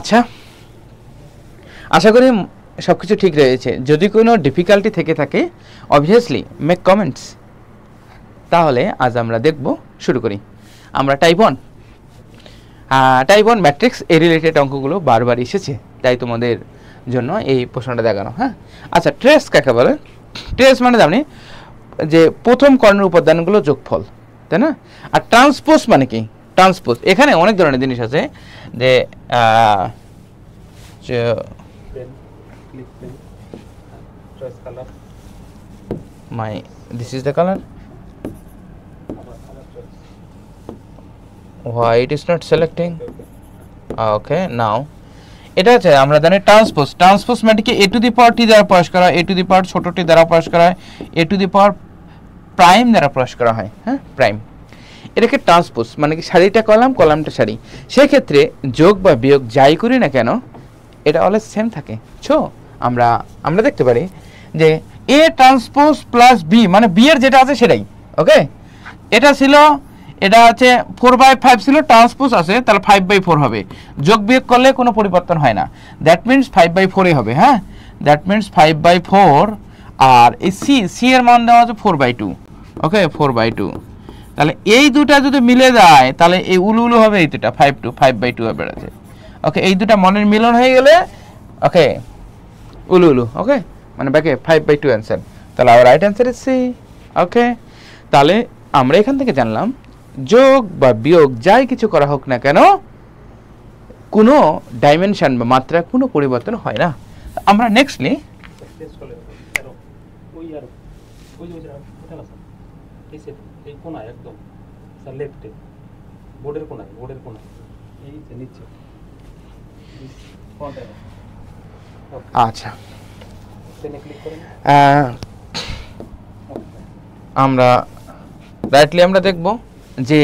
আচ্ছা, আশা করি সবকিছু ঠিক রয়েছে। যদি কোনো ডিফিকাল্টি থেকে থাকে অবভিয়াসলি মেক কমেন্টস। তাহলে আজ আমরা দেখব, শুরু করি। আমরা টাইপ 1 ম্যাট্রিক্স এ রিলেটেড অঙ্কগুলো বারবার এসেছে, তাই তোমাদের জন্য এই প্রশ্নটা দেখানো। হ্যাঁ, আচ্ছা, ট্রেস কাকে বলে? ট্রেস মানে জানি যে প্রথম কর্ণের উপাদানগুলো যোগফল, তাই না? আর ট্রান্সপোজ মানে কি? ট্রান্সপোজ এখানে অনেক ধরনের জিনিস আছে, যে this is the color. Why it is not selecting? Okay, now এটা আছে, আমরা জানি ট্রান্সপোজ মানে কি? a two the power t দ্বারা প্রকাশ করা হয়, a টু দি পাওয়ার ছোট t দ্বারা প্রকাশ করা হয়, a two the power prime দ্বারা প্রকাশ করা হয়। হ্যাঁ, প্রাইম। এটাকে ট্রান্সপোজ মানে কি? সারিটা কলাম, কলামটা সারি। সেই ক্ষেত্রে যোগ বা বিয়োগ যাই করি না কেন, এটা অলওয়েজ সেম থাকে। আমরা দেখতে পারি যে a ট্রান্সপোজ প্লাস b মানে b এর যেটা আছে সেটাই। ওকে, এটা আছে 4/5 ছিল, ট্রান্সপোজ আছে, তাহলে 5/4 হবে। যোগ বিয়োগ করলে কোনো পরিবর্তন হয় না, দ্যাট মিনস 5/4 হবে। হ্যাঁ, দ্যাট মিনস 5/4। আর এই সি এর মান দেওয়া আছে 4/2। ওকে, 4/2। তাহলে এই দুটা যদি মিলে যায় তাহলে এই উলু হবে, এই দুটা 5/2 হবে। ওকে, এই দুটা মনের মিলন হয়ে গেলে ওকে উলু। ওকে, মানে ব্যাকে 5/2 অ্যান্সার। তাহলে our right answer is C. Okay, তাহলে আমরা এখান থেকে জানলাম যোগ বা বিয়োগ যাই কিছু করা হোক না কেন, কোনো ডাইমেনশন বা মাত্রা কোনো পরিবর্তন হয় না। আমরা নেক্সটলি আচ্ছা, আমরা দেখব যে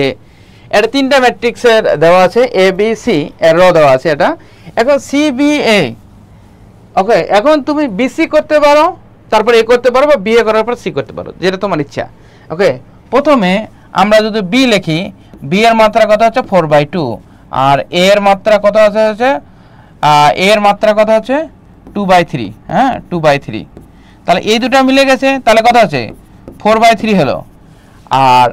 এটা তিনটা ম্যাট্রিক্সের দেওয়া আছে, এ বি সি এর র দেওয়া আছে। এটা এখন সি বি এ। ওকে, এখন তুমি বি সি করতে পারো, তারপর এ করতে পারো, বা বি এ করার পর সি করতে পারো, যেটা তোমার ইচ্ছা। ওকে, প্রথমে আমরা যদি বি লিখি, বি এর মাত্রা কত হচ্ছে 4/2, আর এ এর মাত্রা কত হচ্ছে এ এর মাত্রা কত হচ্ছে 2/3। হ্যাঁ, 2/3। তাহলে এই দুটো মিলে গেছে, তাহলে কত আছে 4/3 হলো। আর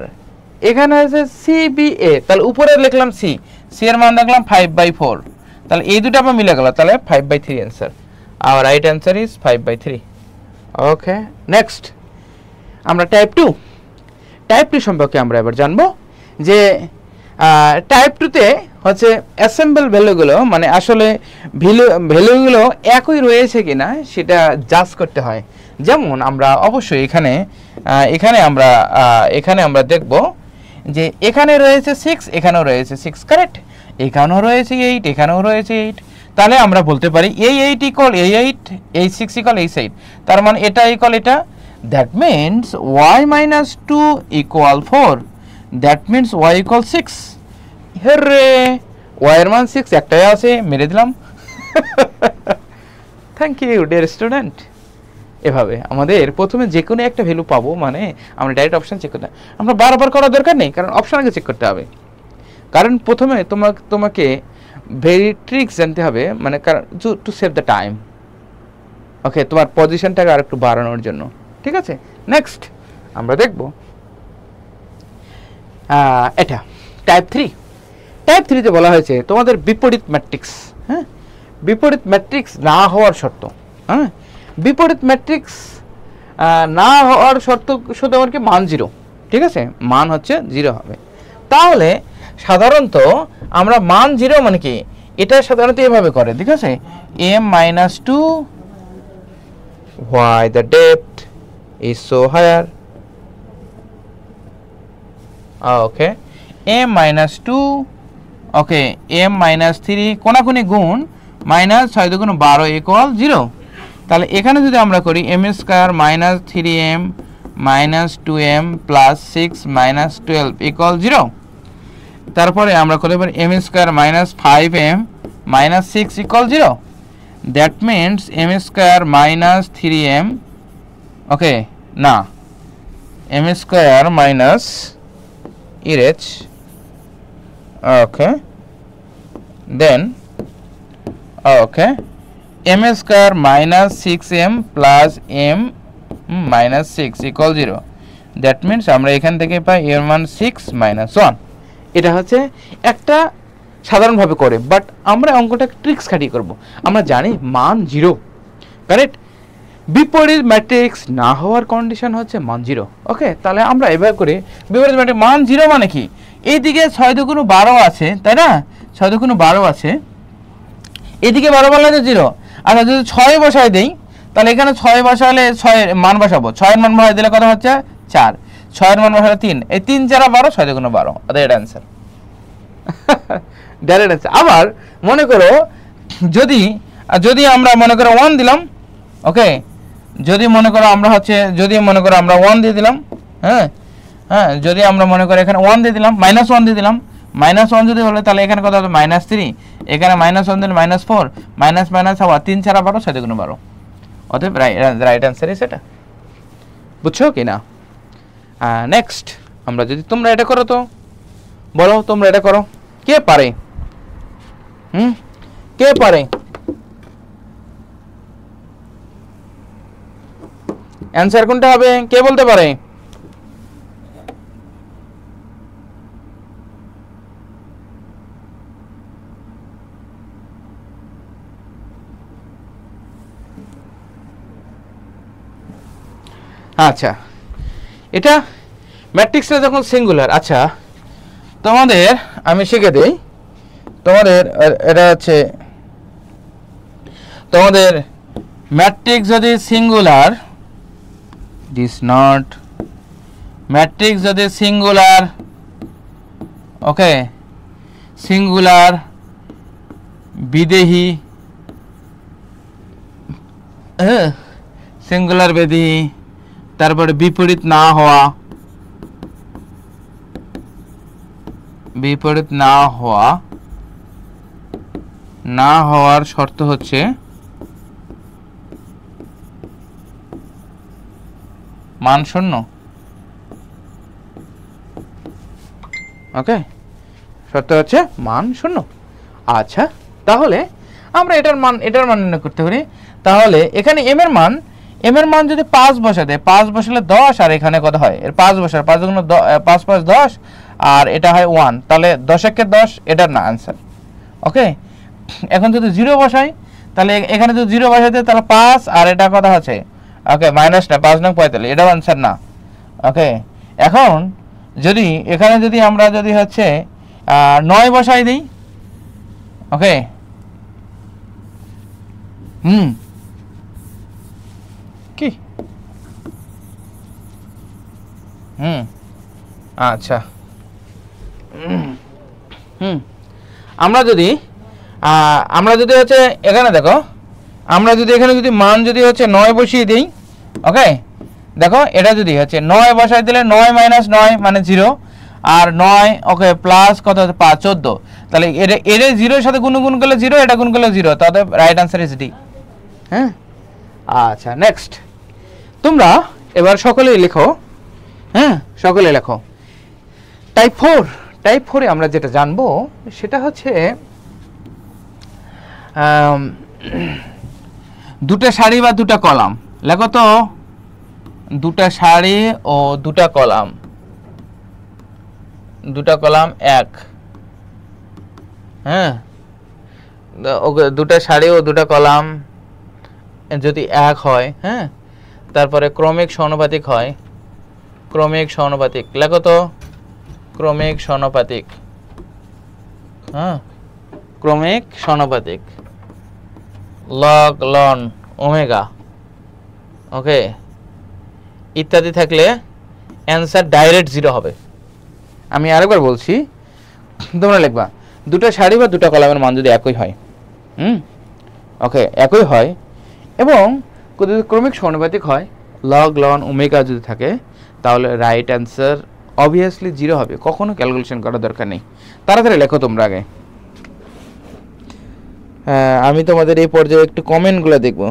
এখানে আছে সি বি এ, তাহলে উপরে লিখলাম সি এর মান দেখলাম 5/4, তাহলে এই দুটো আবার মিলে গেল, তাহলে 5/3 answer. Hour right answer is 5/3। Okay, next আমরা টাইপ 2 সম্পর্কে আমরা এবার জানবো যে টাইপ 2তে হচ্ছে অ্যাসেম্বল ভ্যালুগুলো, মানে আসলে ভ্যালুগুলো একই রয়েছে কিনা সেটা জাজ করতে হয়। যেমন আমরা অবশ্যই এখানে আমরা দেখব যে এখানে রয়েছে 6, এখানেও রয়েছে 6, কারেক্ট? এখানেও রয়েছে 8, এখানেও রয়েছে 8। তাহলে আমরা বলতে পারি এই 8 ইকুয়াল এই 8, এই 6 ইকুয়াল এই 6। তার মানে এটা ইকুয়াল এটা, that means y minus 2 equal 4, that means y equal 6। হেরে, y এর মান 6 একটাই আছে, মেরে দিলাম। Thank you dear student. এভাবে আমাদের প্রথমে যে কোনো একটা ভ্যালু পাবো, মানে আমরা ডাইরেক্ট অপশন চেক করতে, আমরা বারবার করার দরকার নেই, কারণ অপশন আগে চেক করতে হবে। কারণ প্রথমে তোমাকে ভেরি ট্রিক্স জানতে হবে, মানে টু সেভ দ্য টাইম। ওকে, তোমার পজিশনটাকে আর একটু বাড়ানোর জন্য। ঠিক আছে, নেক্সট আমরা দেখব এটা টাইপ 3তে বলা হয়েছে তোমাদের বিপরীত ম্যাট্রিক্স। হ্যাঁ, বিপরীত ম্যাট্রিক্স না হওয়ার শর্ত। হ্যাঁ, বিপরীত ম্যাট্রিক্স না হওয়ার শর্ত শুধু আমার কি মান 0। ঠিক আছে, মান হচ্ছে 0 হবে। তাহলে সাধারণত আমরা মান 0 মানে কি, এটা সাধারণত এভাবে করে। ঠিক আছে, m-2 why the depth is so higher. Okay, m-2 okay, m-3 কোনাকুনি গুণ -6 × 12 ইকুয়াল 0। তাহলে এখানে যদি আমরা করি m² - 3m - 2m + 6 - 12 ইকুয়াল 0। তারপরে আমরা করতে পারি m² - 5m - 6 equal 0, that means m² - 3m ওকে না m² - erh okay then okay, m square minus 6m plus m minus 6 equal 0। That means আমরা এখান থেকে পাই এর মান 6 মাইনাস 1। এটা হচ্ছে একটা সাধারণভাবে করে, বাট আমরা অঙ্কটা ট্রিক্স খাটিয়ে করব। আমরা জানি মান 0, কারেক্ট? বিপরীত ম্যাট্রিক্স না হওয়ার কন্ডিশন হচ্ছে মান 0। ওকে, তাহলে আমরা এবার করে বিপরীত ম্যাট্রিক্স মান 0 মানে কি? এইদিকে 6 × 12 আছে, তাই না? 6 × 12 আছে, এদিকে 12 বললে তো 0। আর যদি 6 বসাই দেই, তাহলে এখানে 6 বসালে 6 এর মান বসাবো, 6 এর মান বসাই দিলে কত হচ্ছে 4, 6 এর মান বসালে 3, এই 3 4 12, 6 × 12, এটা অ্যান্সার, ডাইরেক্ট অ্যান্সার। আবার মনে করো যদি আমরা মনে করো 1 দিলাম, ওকে, যদি মনে করো আমরা 1 দিয়ে দিলাম, হ্যাঁ, যদি আমরা মনে করো এখানে 1 দিয়ে দিলাম, -1 দিয়ে দিলাম, -1 যদি হলে তাহলে এখানে কত হবে -3, এখানে -1 দিলে -4, মাইনাস মাইনাস আবার 3 4 12, 6 × 12, অতএব রাইট অ্যান্সার সেটা। বুঝছো কি না? নেক্সট আমরা যদি তোমরা এটা করো তো বলো, তোমরা এটা করো, কে পারে? কে পারে? অ্যান্সার কোনটা হবে কে বলতে পারে? আচ্ছা, এটা ম্যাট্রিক্সটা যখন সিঙ্গুলার, আচ্ছা তোমাদের আমি শিখে দিই, তোমাদের এটা হচ্ছে তোমাদের ম্যাট্রিক্স যদি সিঙ্গুলার, দিস নট ম্যাট্রিক্স যদি সিঙ্গুলার, ওকে, সিঙ্গুলার বিদেহী, সিঙ্গুলার বিদেহী, তারপরে বিপরীত না হওয়া, বিপরীত না হওয়ার শর্ত হচ্ছে মান 0। ওকে, শর্ত হচ্ছে মান 0। আচ্ছা, তাহলে আমরা এটার মান নির্ণয় করতে পারি। তাহলে এখানে m এর মান যদি 5 বসা দেয়, 5 বসালে 10, আর এখানে কত হয় এর 5 বসার 5 গুণ 5 5 10, আর এটা হয় 1, তাহলে 10 একে 10, এটার না आंसर। ওকে, এখন যদি 0 বসাই, তাহলে এখানে যদি 0 বসাই দেয় তাহলে 5, আর এটা কত আছে, ওকে, মাইনাস না 5 নং 45, এটাও आंसर না। ওকে, এখন যদি এখানে যদি আমরা যদি হচ্ছে 9 বসাই দেই, ওকে, কি আচ্ছা, আমরা যদি হচ্ছে এখানে দেখো, আমরা যদি এখানে যদি মান যদি হচ্ছে 9 বসিয়ে দেই, ওকে, দেখো এটা যদি হচ্ছে 9 বসাই দিলে 9 মাইনাস 9 মানে 0, আর 9, ওকে, প্লাস কত হচ্ছে 5 14, তাহলে এটা 0 এর সাথে গুণ করলে 0, এটা গুণ করলে 0, তাহলে রাইট आंसर ইজ ডি। হ্যাঁ, আচ্ছা, নেক্সট তোমরা এবার সকলেই লেখো, হ্যাঁ, সকলে লেখো। টাইপ 4 এ আমরা যেটা জানবো সেটা হচ্ছে দুটো সারি বা দুটো কলাম। লেখো তো, দুটো সারি ও দুটো কলাম, দুটো কলাম এক, হ্যাঁ, ওকে, দুটো সারি ও দুটো কলাম যদি এক হয়, হ্যাঁ, তারপরে ক্রমিক সমানুপাতিক হয়, ক্রমিক সমানুপাতিক, লেখো তো ক্রমিক সমানুপাতিক, হ্যাঁ, ক্রমিক সমানুপাতিক, লগ লন ওমেগা, ওকে, ইত্যাদি থাকলে অ্যান্সার ডাইরেক্ট 0 হবে। আমি আরেকবার বলছি, তোমরা লিখবা দুটো সারি বা দুটো কলামের মান যদি একই হয়, ওকে, একই হয়, এবং যদি ক্রমিক সমানুপাতিক হয়, লগ লন ওমেগা যদি থাকে, তাহলে রাইট অ্যান্সার অবভিয়াসলি 0 হবে। কখনো ক্যালকুলেশন করার দরকার নেই, তাড়াতাড়ি লেখো তোমরা আগে। আমি তোমাদের এই পর্যায়ে একটু কমেন্টগুলো দেখব।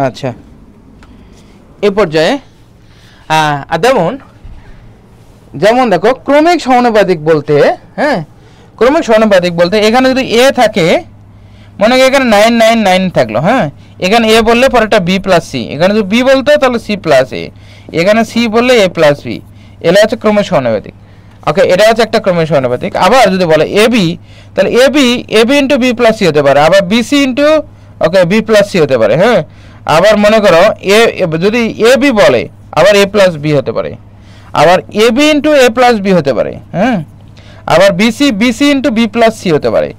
আচ্ছা, এই পর্যায়ে যেমন দেখো ক্রমিক সমানুপাতিক বলতে, হ্যাঁ, ক্রমিক সমানুপাতিক বলতে এখানে যদি এ থাকে, মনে করি এখানে 9 9 9 থাকলো, হ্যাঁ, এখানে এ বললে পরেরটা বি প্লাস সি, এখানে যদি বি বলতো তাহলে সি প্লাস এ, এখানে সি বললে এ প্লাস বি, এটা হচ্ছে ক্রমিক সমানুপাতিক। ওকে, এটা হচ্ছে একটা ক্রমিক সমানুপাতিক। আবার যদি বলে এ বি, তাহলে A B into B plus C হতে পারে, আবার B C into okay B plus C হতে পারে, হ্যাঁ। আবার মনে করো যদি এ বি বলে, আবার এ প্লাস বি হতে পারে, আবার a B into A plus b হতে পারে, হ্যাঁ। আবার b c into B plus C হতে পারে,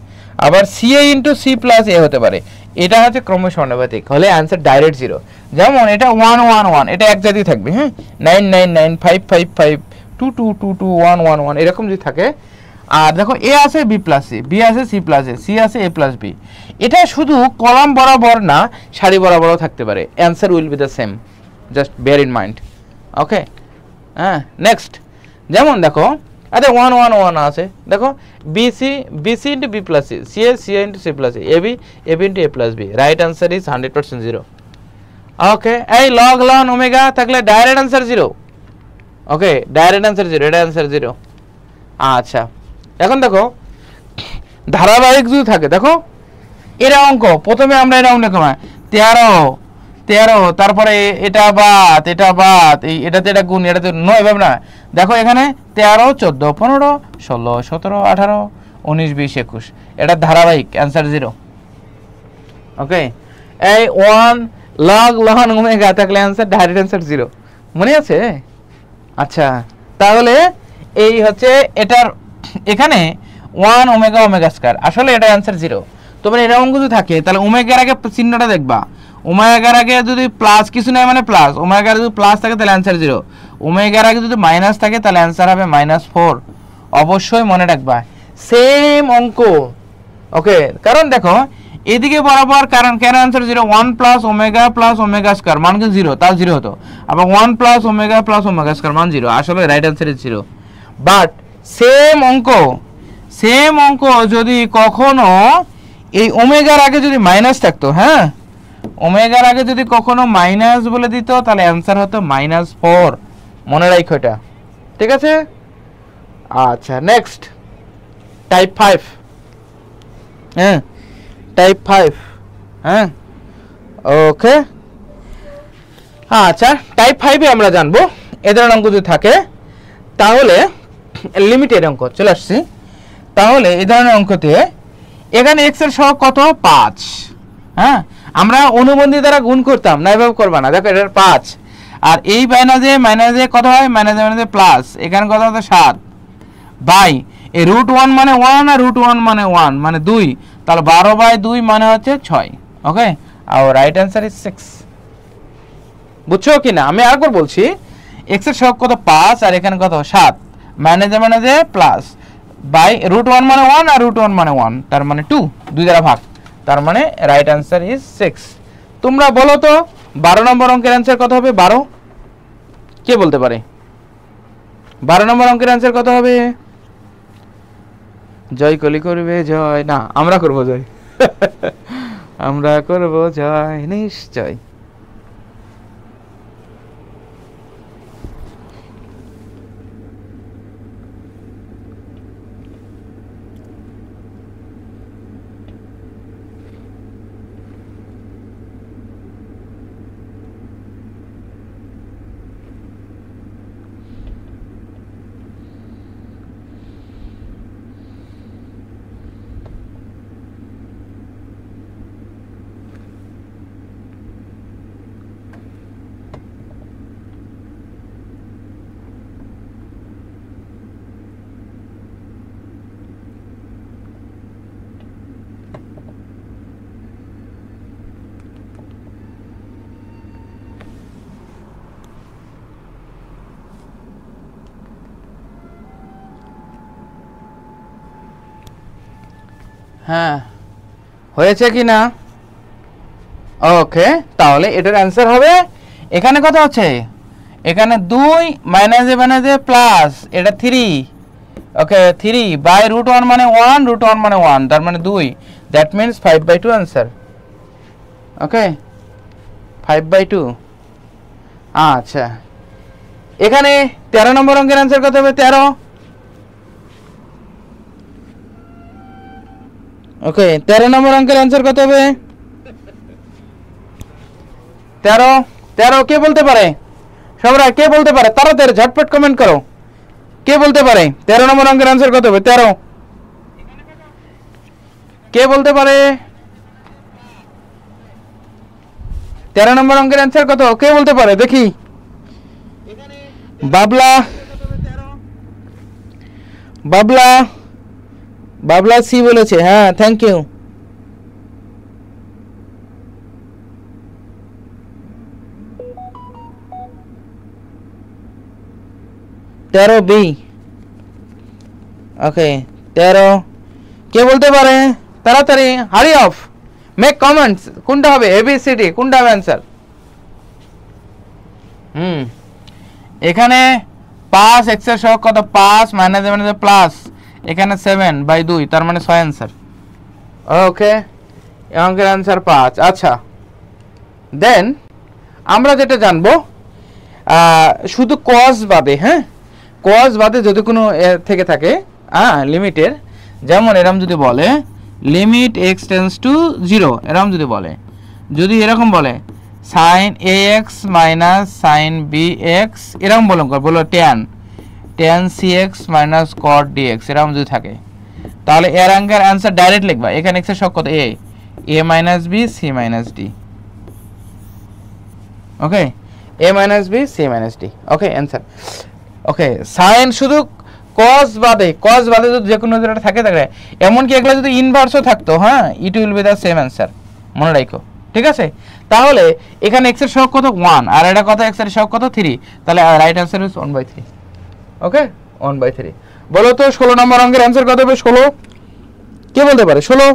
আবার c a into C plus a হতে পারে। এটা হচ্ছে ক্রমিক সমানুপাতিক, হলে অ্যান্সার ডাইরেক্ট 0। যেমন এটা 1 1 1, এটা এক জাতি থাকবে, হ্যাঁ, 9 9 9 5 5 5 2 2 2 2 1 1 1 এরকম যদি থাকে। আর দেখো এ আছে বি প্লাস সি, বি আছে সি প্লাস এ, সি আছে এ প্লাস বি। এটা শুধু কলাম বরাবর না, সারি বরাবরও থাকতে পারে, answer will be the same, just bear in mind. Okay, হ্যাঁ, নেক্সট যেমন দেখো আচ্ছা 1 1 1 আছে, দেখো BC into B plus C, C into C plus A B into A plus B, right answer is 100% 0। Okay, এই লগ লন omega থাকলে direct answer 0। Okay, direct answer 0, এটা আনসার 0। আচ্ছা, এখন দেখো ধারাবাহিক যদি থাকে, দেখো এরা অঙ্ক, প্রথমে আমরা এরা অঙ্ক লিখলাম 13, তারপরে এটা বাদ এটাতে এটা গুণ, এটাতে 9, ভাবে না। দেখো এখানে 13 14 15 16 17 18 19 20 21, এটা ধারাবাহিক, অ্যান্সার 0। ওকে, এই 1 লগ লন ওমেগা থাকলে অ্যান্সার ডাইরেক্ট অ্যান্সার 0, মনে আছে? আচ্ছা, তাহলে এই হচ্ছে এটার এখানে 1 ওমেগা ওমেগা স্কয়ার, আসলে এটা অ্যান্সার 0। তোমরা এটা অঙ্ক যদি থাকে তাহলে ওমেগার আগে চিহ্নটা দেখবা, ওমেগার আগে যদি প্লাস কিছু নাই মানে প্লাস, ওমেগার যদি প্লাস থাকে তাহলে অ্যান্সার 0, ওমেগার আগে যদি মাইনাস থাকে তাহলে অ্যান্সার হবে -4। অবশ্যই মনে রাখবা সেম অঙ্ক। ওকে, কারণ দেখো এদিকে বরাবর, কারণ কেন অ্যান্সার 0, 1 প্লাস ওমেগা স্কয়ার মান কিন্তু 0, তাও 0 হতো, আবার 1 প্লাস ওমেগা স্কয়ার মান 0, আসলে right answer is 0। But same অঙ্ক যদি কখনো এই ওমেগার আগে যদি মাইনাস থাকতো, হ্যাঁ, ওমেগার আগে যদি কখনো মাইনাস বলে দিত তাহলে অ্যান্সার হতো -4, মনে রাখো এটা, ঠিক আছে? আচ্ছা, নেক্সট টাইপ 5, হ্যাঁ, টাইপ 5, হ্যাঁ, ওকে। আচ্ছা, টাইপ 5 এ আমরা জানবো এ ধরনের অঙ্ক যদি থাকে তাহলে লিমিটেড অঙ্ক চলে আসছি। তাহলে এই ধরনের অঙ্কতে এখানে x এর সহগ কত? 5, হ্যাঁ, আমরা অনুবন্ধী দ্বারা গুণ করতাম না, এভাবে করবা না। দেখো এটা 5, আর এই মাইনাসে কত হয়? মাইনাসে প্লাস, এখানে কত হতো 7 বাই এই √1 মানে 1 আর √1 মানে 1 মানে 2, তাহলে 12/2 মানে হচ্ছে 6। ওকে, আর রাইট অ্যান্সার ইজ 6। বুঝছো কি না? আমি আরেকবার বলছি, x এর সহগ কত? 5, আর এখানে কত? 7, মাইনাসে প্লাস বাই √1 মানে 1 আর √1 মানে 1, তার মানে 2 দ্বারা ভাগ, তার মানে রাইট অ্যান্সার ইজ 6। তোমরা বলো তো 12 নম্বর অঙ্কের অ্যান্সার কত হবে? 12, কে বলতে পারে 12 নম্বর অঙ্কের অ্যান্সার কত হবে? জয় কলি করবে জয়, না আমরা করব জয় আমরা করব জয় নিশ্চয়। হ্যাঁ, হয়েছে কি না? ওকে, তাহলে এটার অ্যান্সার হবে এখানে কত আছে? এখানে 2 মাইনাসে প্লাস, এটা 3। ওকে, 3 বাই √1 মানে 1, √1 মানে 1, তার মানে 2, দ্যাট মিন্স 5/2 অ্যান্সার। ওকে, 5/2। আচ্ছা, এখানে 13 নম্বর অঙ্কের অ্যান্সার কত হবে? 13। ওকে, 13 নম্বর অঙ্কের অ্যান্সার কত হবে? 13। 13 কে বলতে পারে? সবাই কে বলতে পারে? তাড়াতাড়ি ঝটপট কমেন্ট করো, কে বলতে পারে 13 নম্বর অঙ্কের অ্যান্সার কত হবে? 13 কে বলতে পারে? 13 নম্বর অঙ্কের অ্যান্সার কত? কে বলতে পারে দেখি? বাবলা, বাবলা, বাবলা সি বলেছে। হ্যাঁ, থ্যাংক ইউ। 13B। ওকে, 13 কে বলতে পারে? তাড়াতাড়ি, হারি অফ, মেক কমেন্টস। কোনটা হবে? ABCD কোনটা হবে অ্যান্সার? এখানে 5 x এর সহগ কত? 5 মাইনাস মাইনাস প্লাস, এখানে 7/2, তার মানে 6 অ্যান্সার। ওকে, এই অঙ্কের অ্যান্সার 5। আচ্ছা, দেন আমরা যেটা জানবো, শুধু কজ বাদে, হ্যাঁ, কজ বাদে যদি কোনো থেকে থাকে লিমিটের, যেমন এরকম যদি বলে লিমিট x টেন্ডস টু 0, এরকম যদি বলে, যদি এরকম বলে sin ax minus sin bx, এরকম বলো tan cx minus cot dx, এরকম যদি থাকে, তাহলে এর অঙ্কের অ্যান্সার ডাইরেক্ট লিখবা। এখানে x এর সহগ কত? a minus b c minus d। Okay, a minus b c minus d। Okay, answer. Okay, sine শুধু কজ বাদে যদি যে কোনো যেটা থাকে, এমনকি এগুলো যদি ইনভার্সও থাকতো, হ্যাঁ, it will be the same answer, মনে রাখো, ঠিক আছে? তাহলে এখানে x এর সহগ কত? 1, আর এটা কত? x এর সহগ কত? 3, তাহলে রাইট অ্যান্সার ইজ 1/3। ওকে, 1/3। বলো তো 16 নম্বর অঙ্কের অ্যান্সার কত হবে? 16 কে বলতে পারে? 16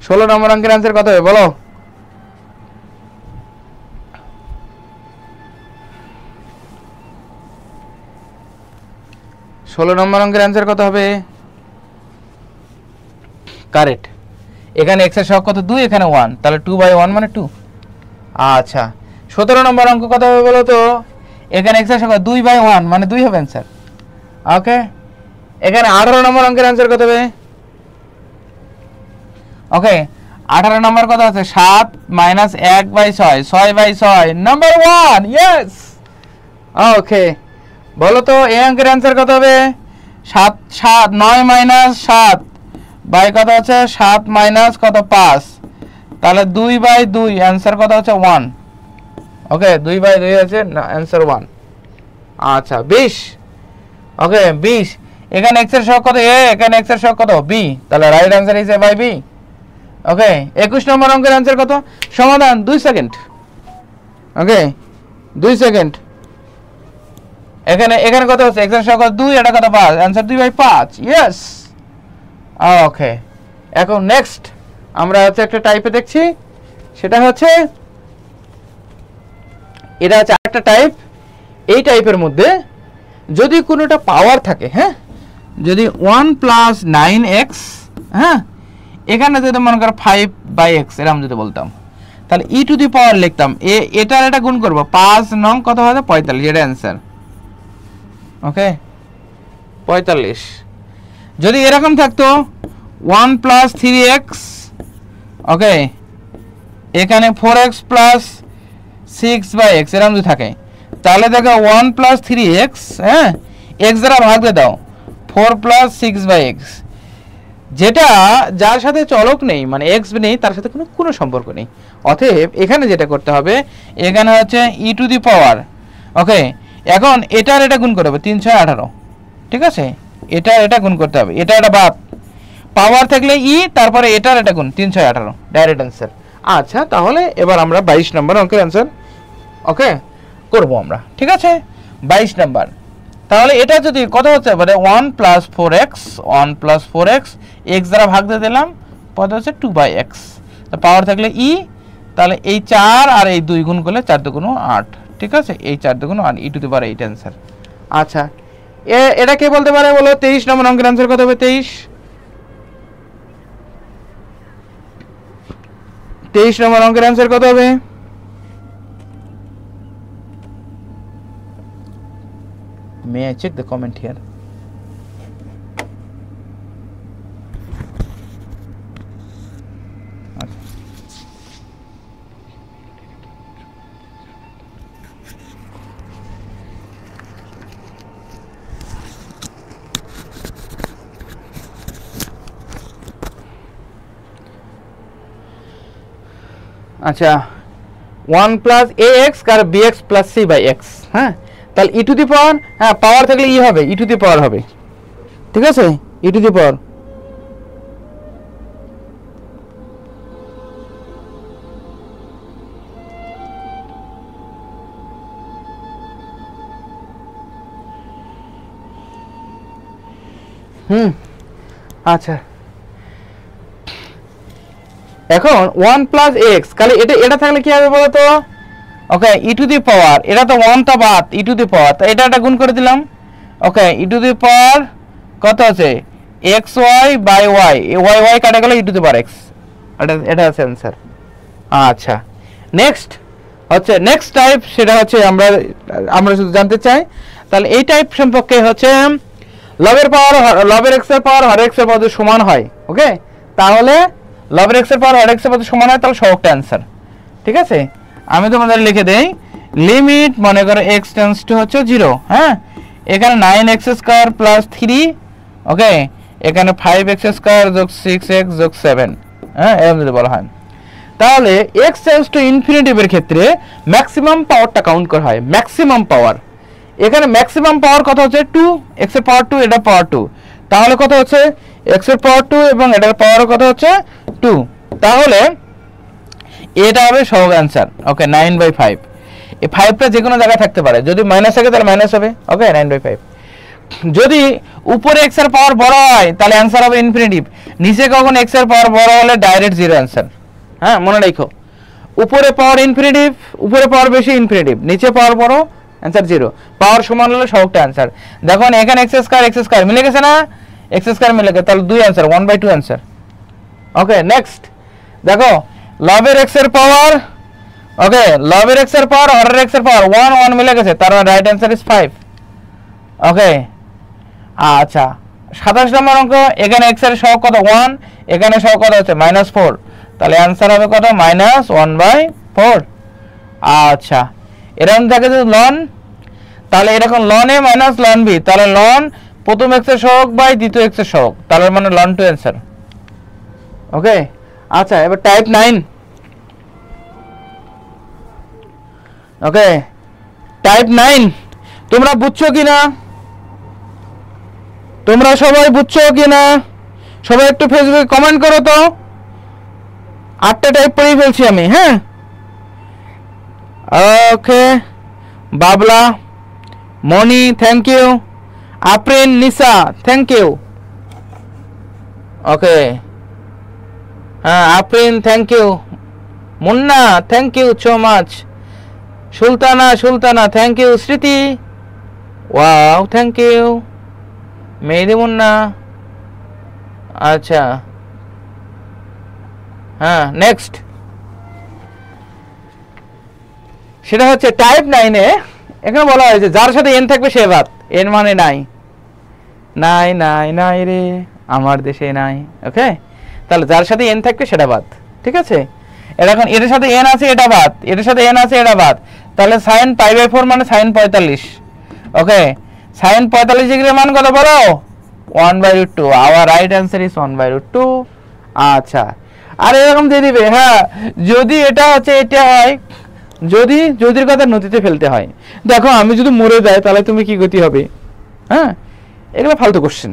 16 নম্বর অঙ্কের অ্যান্সার কত হবে? বলো। ষোলো নম্বর অঙ্কের অ্যান্সার কত হবে? কারেক্ট। এখানে x এর সহগ কত? 2, এখানে 1, তাহলে 2/1 মানে 2। আচ্ছা, 17 নম্বর অঙ্ক কত হবে বলো তো? এখানে x এর সহগ 2/1 মানে 2 হবে অ্যান্সার। ওকে, এখানে 18 নম্বর অঙ্কের অ্যান্সার কত হবে? ওকে, 18 নম্বর কত আছে? 7 মাইনাস 1/6, 6/6, নাম্বার 1। ইয়েস। ওকে, বলো তো এই অঙ্কের অ্যান্সার কত হবে? 9 মাইনাস 7 বাই কত আছে? 7 মাইনাস কত? 5, তাহলে 2/2, অ্যান্সার কত হচ্ছে? 1। ওকে, 2/2 আছে, অ্যান্সার 1। আচ্ছা, 20। ওকে, 20। এখানে x এর সহগ কত? a, এখানে x এর সহগ কত? b, তাহলে রাইট অ্যান্সার ইজ a/b। ওকে, 21 নম্বর অঙ্কের অ্যান্সার কত? সমাধান 2 সেকেন্ড। ওকে, 2 সেকেন্ড। এখানে কত হচ্ছে? x এর সহগ 2, এটা কত? 5, অ্যান্সার 2/5। ইয়েস। ওকে, এখন নেক্সট আমরা হচ্ছে একটা টাইপে দেখছি, সেটা হচ্ছে এটা হচ্ছে একটা টাইপ। এই টাইপের মধ্যে যদি কোনোটা পাওয়ার থাকে, হ্যাঁ, যদি 1 + 9x, হ্যাঁ, এখানে যদি মনে করো 5/x, এরকম যদি বলতাম, তাহলে e টু দি পাওয়ার লিখতাম, এটার এটা গুণ করবো, 5 নং কত হবে? 45, এটা অ্যান্সার। ওকে, 45। যদি এরকম থাকতো 1 + 3x, ওকে, এখানে 4x + 6/x, এরকম যদি থাকে, তাহলে দেখো 1 + 3x, হ্যাঁ, x দ্বারা ভাগ দিয়ে দাও, 4 + 6/x, যেটা যার সাথে চলক নেই, মানে x নেই, তার সাথে কোনো সম্পর্ক নেই। অতএব এখানে যেটা করতে হবে, এখানে হচ্ছে e টু দি পাওয়ার। ওকে, এখন এটার এটা গুণ করতে হবে, 3 × 6 = 18, ঠিক আছে? এটা গুণ করতে হবে, এটা বাদ, পাওয়ার থাকলে ই, তারপরে এটার এটা গুণ, 3 × 6 = 18, ডাইরেক্ট অ্যান্সার। আচ্ছা, তাহলে এবার আমরা 22 নম্বর অঙ্কের অ্যান্সার ওকে করব আমরা, ঠিক আছে? 22 নম্বর, তাহলে এটা যদি কত হচ্ছে? মানে 1 + 4x, 1 + 4x, x দ্বারা ভাগ দিয়ে দিলাম, কত হচ্ছে? 2/x, তো পাওয়ার থাকলে ই, তাহলে এই 4 আর এই 2 গুণ করলে 4 × 2 = 8, ঠিক আছে? এই 4 × 2 = 8, e two the power 8 answer. আচ্ছা এটা কে বলতে পারে বলো? 23 নম্বর অঙ্কের आंसर কত হবে? 23 নম্বর অঙ্কের आंसर কত হবে? May I check the comment here? আচ্ছা 1 প্লাস ax আর bx plus c by x, হ্যাঁ তাহলে e টু দি পাওয়ার, হ্যাঁ পাওয়ার থাকলে ই হবে, e টু দি পাওয়ার হবে, ঠিক আছে, e টু দি পাওয়ার। আচ্ছা এখন 1 প্লাস এক্স, তাহলে এটা থাকলে কি হবে বলো তো? ওকে ই টু দি পাওয়ার, এটা তো 1 টা বাদ, ই টু দি পাওয়ার, তো এটা গুণ করে দিলাম। ওকে ই টু দি পাওয়ার কত আছে? X y by y, y y কাটা গেল ই টু দি পাওয়ার এক্স, এটা আছে অ্যান্সার। আচ্ছা নেক্সট হচ্ছে নেক্সট টাইপ, সেটা হচ্ছে আমরা শুধু জানতে চাই, তাহলে এই টাইপ সম্পর্কে হচ্ছে লবের পাওয়ার, লবের এক্স এর পাওয়ার হর এক্স এর পাওয়ার সমান হয়, ওকে তাহলে লবের এক্স এর পাওয়ার হর এক্স এর পাওয়ার সমান হয়, তাহলে সহগটা অ্যান্সার, ঠিক আছে। আমি তোমাদের লিখে দেই, লিমিট মনে করো x টেন্ডস টু হচ্ছে 0, হ্যাঁ এখানে 9x স্কয়ার প্লাস 3, ওকে এখানে 5x স্কয়ার যোগ 6x যোগ 7, হ্যাঁ এরকম যদি বলা হয়, তাহলে x টেন্ডস টু ইনফিনিটিভ এর ক্ষেত্রে ম্যাক্সিমাম পাওয়ারটা কাউন্ট করা হয়, ম্যাক্সিমাম পাওয়ার। এখানে ম্যাক্সিমাম পাওয়ার কত হচ্ছে? 2, x এর পাওয়ার 2, এটা পাওয়ার 2, তাহলে কত হচ্ছে? x এর পাওয়ার 2 এবং এটার পাওয়ার কত হচ্ছে? 2, তাহলে এটা হবে সহগ অ্যান্সার। ওকে 9/5, এই 5টা যে কোনো জায়গায় থাকতে পারে, যদি মাইনাস থাকে তাহলে মাইনাস হবে, ওকে 9/5। যদি উপরে x এর পাওয়ার বড় হয় তাহলে অ্যান্সার হবে ইনফিনিটিভ, নিচে কখন x এর পাওয়ার বড় হলে ডাইরেক্ট 0 অ্যান্সার, হ্যাঁ মনে রাখো, উপরে পাওয়ার ইনফিনিটিভ, উপরে পাওয়ার বেশি ইনফিনিটিভ, নিচে পাওয়ার বড় অ্যান্সার 0, পাওয়ার সমান হলে সহগটা অ্যান্সার। দেখুন এখানে x স্কয়ার মিলে গেছে না, x স্কয়ার মিলে গেছে, তাহলে 2 অ্যান্সার, 1/2 অ্যান্সার। ওকে নেক্সট দেখো লবের x এর পাওয়ার, ওকে লবের x এর পাওয়ার হরের x এর পাওয়ার 1 1 মিলে গেছে, তার রাইট অ্যান্সার ইজ 5, ওকে। আচ্ছা 27 নম্বর অঙ্ক, এখানে x এর সহগ কত? 1, এখানে সহগ কত হচ্ছে? -4, তাহলে অ্যান্সার হবে কত? -1/4। আচ্ছা এরকম থাকে যে লন, তাহলে এরকম লন এ মাইনাস লন বি, তাহলে লন প্রথম x এর সহগ বাই দ্বিতীয় x এর সহগ, তাহলে মানে লন 2 অ্যান্সার, ওকে। আচ্ছা এবার টাইপ 9, ওকে টাইপ 9 তোমরা বুঝছো কিনা? তোমরা সবাই বুঝছো কিনা? সবাই একটু ফেসবুকে কমেন্ট করো তো। 8টা টাইপ পড়ে ফেলছি আমি, হ্যাঁ ওকে। বাবলা, মনি thank you, আপ্রিন, Nisa thank you, okay হ্যাঁ আপ্রিন thank you, Munna thank you so much, Sultana thank you, Smriti wow thank you, Mehedi Munna, আচ্ছা হ্যাঁ নেক্সট সেটা হচ্ছে টাইপ 9 এ এখানে বলা হয়েছে যার সাথে n থাকবে সে বাদ, n মানে নাই, নাই নাই নাই রে আমার দেশে নাই, ওকে তাহলে যার সাথে n থাকবে সেটা বাদ, ঠিক আছে। এখন এর সাথে n আছে এটা বাদ, এর সাথে n আছে এটা বাদ, তাহলে sin π/4 মানে sin 45, ওকে sin 45 ডিগ্রির মান কত বলো? 1/2, আওয়ার রাইট অ্যান্সার ইজ 1/2। আচ্ছা আর এরকম দিয়ে দিবে, হ্যাঁ যদি এটা হচ্ছে এটা হয়, যদির কথা নদীতে ফেলতে হয়, দেখো আমি যদি মরে যাই তাহলে তুমি কি গতি হবে, হ্যাঁ এগুলো ফালতু কোশ্চেন।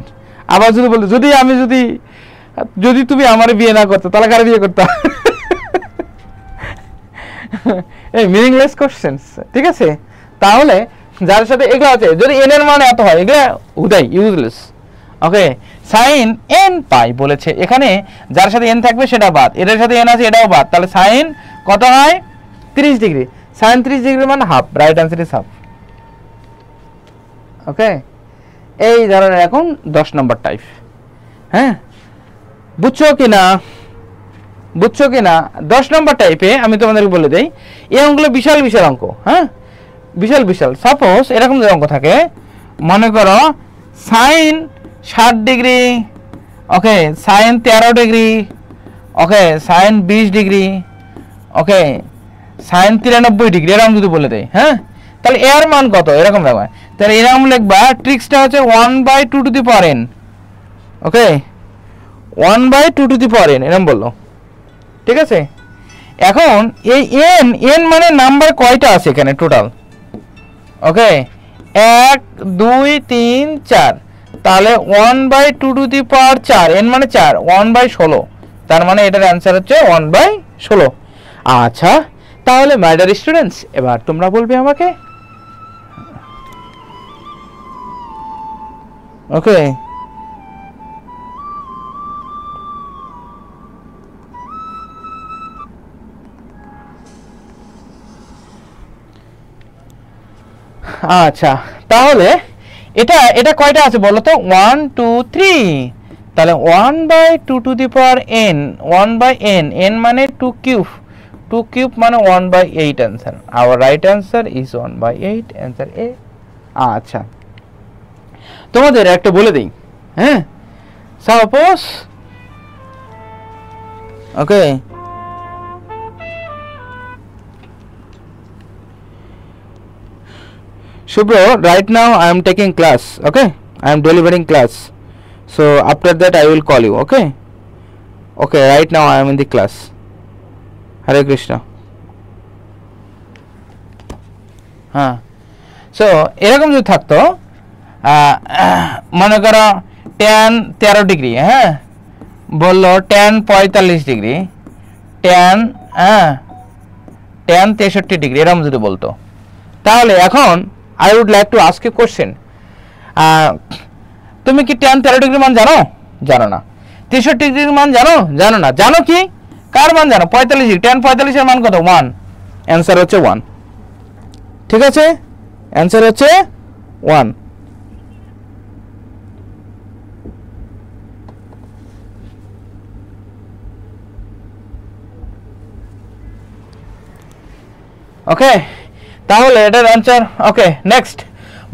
আবার যদি বলতো যদি তুমি আমার বিয়ে না করতে তাহলে কার বিয়ে করতে, এই মিনিংলেস কোশ্চেনস, ঠিক আছে। তাহলে যার সাথে এগুলো আছে, যদি n এর মান এত হয় এগুলো উদাই ইউজলেস, ওকে sin n পাই বলেছে, এখানে যার সাথে n থাকবে সেটা বাদ, এটার সাথে n আছে এটাও বাদ, তাহলে sin কত হয়? 30 ডিগ্রি, sin 30 ডিগ্রি মানে half, right answer is half, okay, এই ধরনের এখন 10 নম্বর টাইপ। হ্যাঁ, বুঝছো কি না? 10 নম্বর টাইপে আমি তোমাদেরকে বলে দেই, এই অঙ্কগুলো বিশাল বিশাল অঙ্ক। হ্যাঁ, বিশাল বিশাল। সাপোজ এরকম যে অঙ্ক থাকে, মনে করো সাইন 60 ডিগ্রি, ওকে, সাইন 13 ডিগ্রি, ওকে, সাইন 20 ডিগ্রি, ওকে, সাইন 93 ডিগ্রি, এরকম যদি বলে দেয়, হ্যাঁ, তাহলে এর মান কত এরকম ব্যাপার। তাহলে এরকম লিখবা, ট্রিক্সটা হচ্ছে 1/2 ওকে, 1/2 এরকম বললো, ঠিক আছে। এখন এই এন মানে নাম্বার কয়টা আছে এখানে টোটাল, ওকে, 1 2 3 4, তাহলে 1/2 এন মানে 4, 1/16, তার মানে এটার অ্যান্সার হচ্ছে 1/16। আচ্ছা, তাহলে মাই ডিয়ার স্টুডেন্টস, এবার তোমরা বলবে আমাকে, ওকে, আচ্ছা, তাহলে এটা কয়টা আছে বলো তো? 1 2 3, তাহলে 1/2 1/n, n মানে 2 কিউব মানে 1/8 answer. Our right answer is 1/8, answer A. আচ্ছা, তোমাদের একটা বলে দেই, হ্যাঁ, suppose, okay, Shubro, right now I am taking class, okay, I am delivering class, so after that I will call you, okay, okay, right now I am in the class. Hare Krishna. হ্যাঁ, so এরকম যদি থাকতো, মনে করো tan 13 degree, হ্যাঁ, বললো tan 45 degree, tan tan 63 degree, এরকম যদি বলতো, তাহলে এখন I would like to ask a question. তুমি কি tan 13 ডিগ্রি মান জানো? জানো না। 63 ডিগ্রির মান জানো? জানো না। জানো কি? কার মান জানো? 45 ডিগ্রি। tan 45 এর মান কত? 1। অ্যানসার হচ্ছে 1। ঠিক আছে? অ্যানসার হচ্ছে 1। ওকে, তাহলে এটার অ্যানসার, ওকে, নেক্সট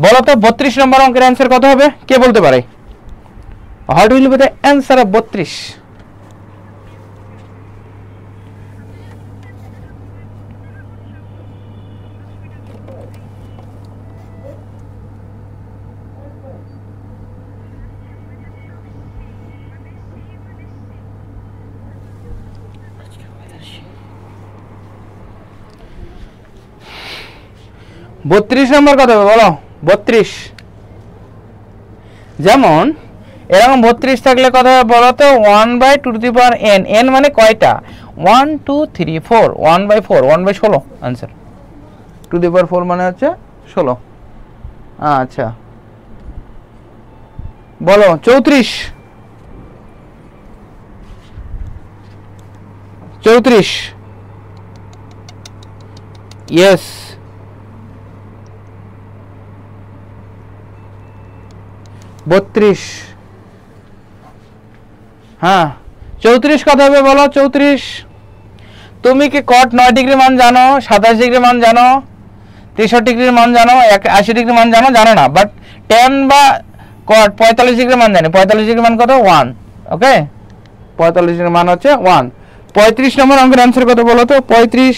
বলো তো 32 নম্বর অঙ্কের অ্যানসার কত হবে? কে বলতে পারে? What will be the answer of 32? বত্রিশ নম্বর কত হবে বলো? 32। যেমন এরকম 32 থাকলে কত হবে বলো তো? 1/2n, n মানে কয়টা? 1 2 3 4, 1/4, 1/16 आंसर। 2 মানে হচ্ছে 16। আচ্ছা, বলো 34। 34, यस। 32, হ্যাঁ, 34 কত হবে বলো? 34, তুমি কি cot 9 ডিগ্রি মান জানো? 27 ডিগ্রি মান জানো? 63 ডিগ্রির মান জানো? 80 ডিগ্রি মান জানো? জানো না, বাট tan বা cot 45 ডিগ্রি মান জানি। 45 ডিগ্রি মান কত? 1। ওকে, 45 ডিগ্রি মান হচ্ছে 1। 35 নম্বর অঙ্কের অ্যানসার কত বলো তো? 35।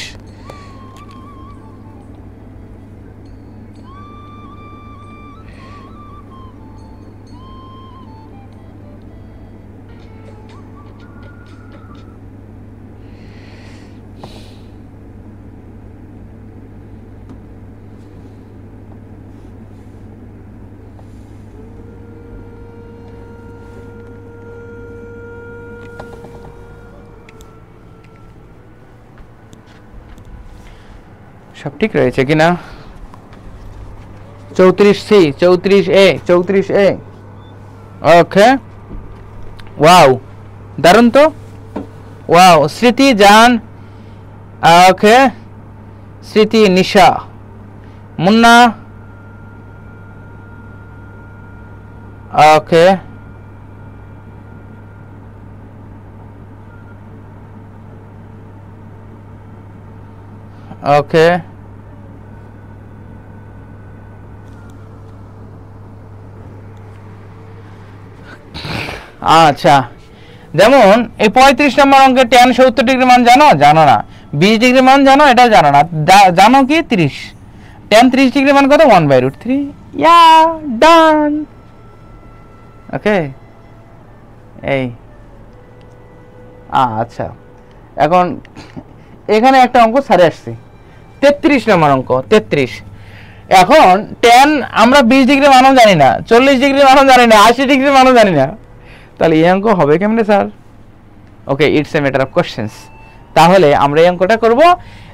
সব ঠিক রয়েছে কিনা? 34C, 34A, 34A। ওকে, ওয়াও, দারুণ তো, ওয়াও। স্মৃতি জান, ওকে, স্মৃতি, নিশা, মুন্না, ওকে ওকে আচ্ছা, যেমন এই 35 নম্বর অঙ্কে tan 70 ডিগ্রি মান জানো? জানো না। 20 ডিগ্রি মান জানো? এটাও জানো না। জানো কি 30? tan 30 ডিগ্রি মান কত? 1/√3। ইয়া ডান। ওকে এই আচ্ছা, এখন এখানে একটা অঙ্ক সারে আসছে 33 নম্বর অঙ্ক 33। এখন tan আমরা 20 ডিগ্রি মানও জানি না, 40 ডিগ্রি মানও জানি না, 80 ডিগ্রি মানও জানি না, তাহলে এই অঙ্ক হবে কেমনে sir? Okay, it's a matter of questions. তাহলে আমরা এই অঙ্কটা করব,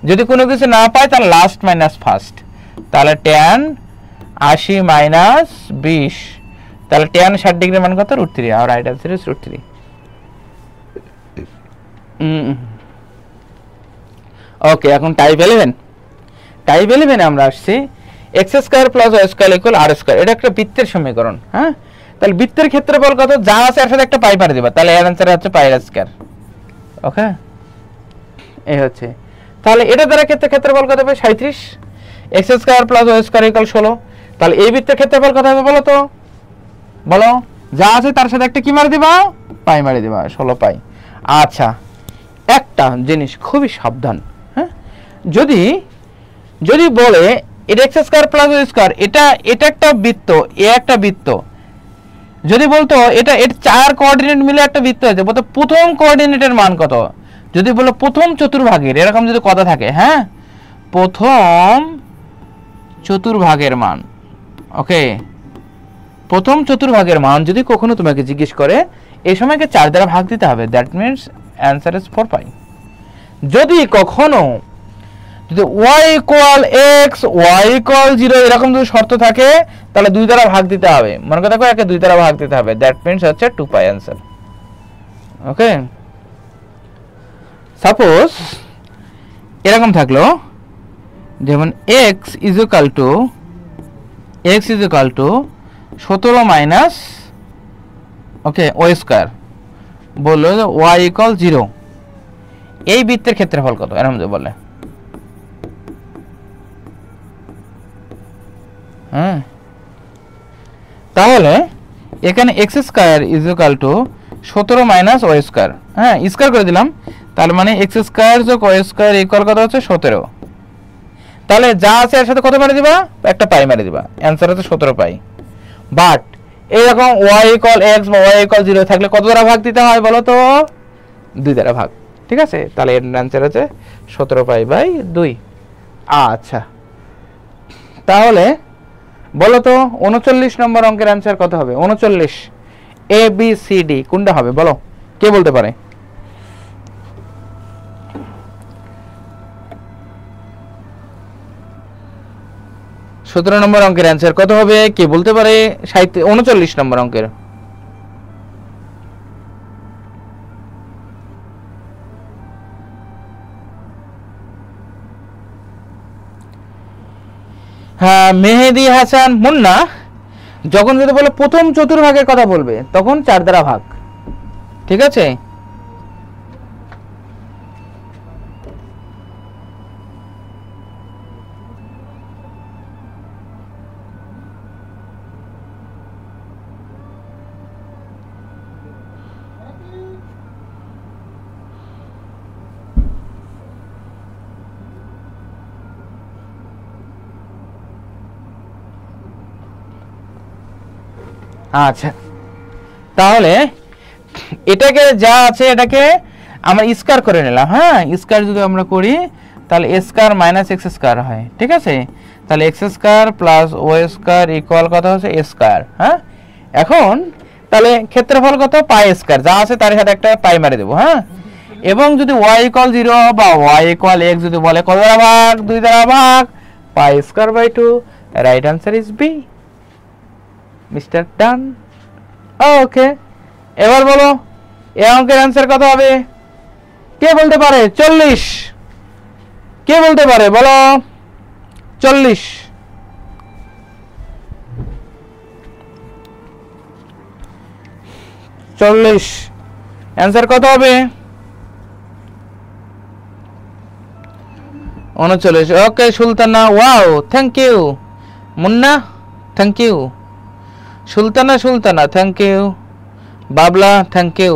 যদি কোনো কিছু না পাই তাহলে লাস্ট মাইনাস ফার্স্ট। তাহলে tan 80 মাইনাস 20, তাহলে tan 60 ডিগ্রি মান কত? √3। আর রাইট आंसर ইজ √3। ওকে, এখন টাইপ 11। টাইপ 11 আমরা আসছি x² + y² = r²। এটা একটা বৃত্তের সমীকরণ। হ্যাঁ, তাহলে বৃত্তের ক্ষেত্রফল কত? যা আছে এর সাথে একটা পাই পারে দিবা, তাহলে এর आंसर হচ্ছে πr²। ওকে, এই হচ্ছে। তাহলে এটা দ্বারা ক্ষেত্রফল কত হবে? 37। x² + y² = 16। তাহলে এই বৃত্তের ক্ষেত্রফল কত হবে বলো তো? বলো, যা আছে তার সাথে একটা কি মারি দিবা? পাই মারি দিবা, 16 পাই। আচ্ছা, একটা জিনিস খুবই সাবধান। হ্যাঁ, যদি যদি বলে এটা x² + y², এটা একটা বৃত্ত, এ একটা বৃত্ত, যদি বলতো এটা এর 4 কোঅর্ডিনেট মিলে একটা বৃত্ত হয়েছে, বলতো প্রথম কোঅর্ডিনেটের মান কত? যদি বলো প্রথম চতুর্ভাগের, এরকম যদি কথা থাকে, হ্যাঁ, প্রথম চতুর্ভাগের মান, ওকে, প্রথম চতুর্ভাগের মান যদি কখনো তোমাকে জিজ্ঞেস করে, এই সময়কে 4 দ্বারা ভাগ দিতে হবে, দ্যাট মিন্স অ্যান্সার ইজ 4 পাই। যদি কখনো যদি y = x, y = 0 এরকম যদি শর্ত থাকে, তাহলে 2 দ্বারা ভাগ দিতে হবে। মনে কথা কো, একে 2 দ্বারা ভাগ দিতে হবে, দ্যাট মিন্স হচ্ছে 2 পাই অ্যান্সার। ওকে, সাপোজ এরকম থাকলো, যেমন x = 17 মাইনাস ওকে y², বললো যে y = 0। এই বৃত্তের ক্ষেত্রফল কত? এরকম যে বলে, হ্যাঁ, তাহলে এখানে x² = 17 মাইনাস y², হ্যাঁ, স্কয়ার করে দিলাম, তার মানে x² + y² = কত হচ্ছে? 17। তাহলে যা আছে এর সাথে কত মারি দিবা? একটা পাই মারি দিবা, অ্যানসার হচ্ছে 17 পাই। বাট এইরকম y = x বা y = 0 থাকলে কত দ্বারা ভাগ দিতে হয় বলো তো? 2 দ্বারা ভাগ। ঠিক আছে, তাহলে এর অ্যানসার হচ্ছে 17 পাই বাই 2। আচ্ছা, তাহলে বলো তো 39 নম্বর অঙ্কের অ্যানসার কত হবে? 39 A B C D কোনটা হবে বলো, কে বলতে পারে? সতেরো নম্বর অঙ্কের অ্যানসার কত হবে, কে বলতে পারে? 39 নম্বর অঙ্কের। হ্যাঁ, মেহেদি হাসান মুন্না যখন যদি বলে প্রথম চতুর্ভাগের কথা বলবে, তখন 4 দ্বারা ভাগ। ঠিক আছে, আচ্ছা, তাহলে এটাকে যা আছে এটাকে আমরা স্কয়ার করে নিলাম। হ্যাঁ, স্কয়ার যদি আমরা করি তাহলে a² - x² হয়। ঠিক আছে, তাহলে x² + y² = কত হচ্ছে? a²। হ্যাঁ, এখন তাহলে ক্ষেত্রফল কত? π² যা আছে তার সাথে একটা পাই মারি দেব। হ্যাঁ, এবং যদি y = 0 বা y = x যদি বলে কত দ্বারা ভাগ? 2 দ্বারা ভাগ, π²/2। Right answer is B, mister done. Okay, এবার বলো এই অঙ্কের অ্যানসার কত হবে? কে বলতে পারে? 40। কে বলতে পারে বলো? 40। 40 অ্যান্সার কত হবে 39 okay Sultana wow thank you Munna thank you Sultana thank you Babla thank you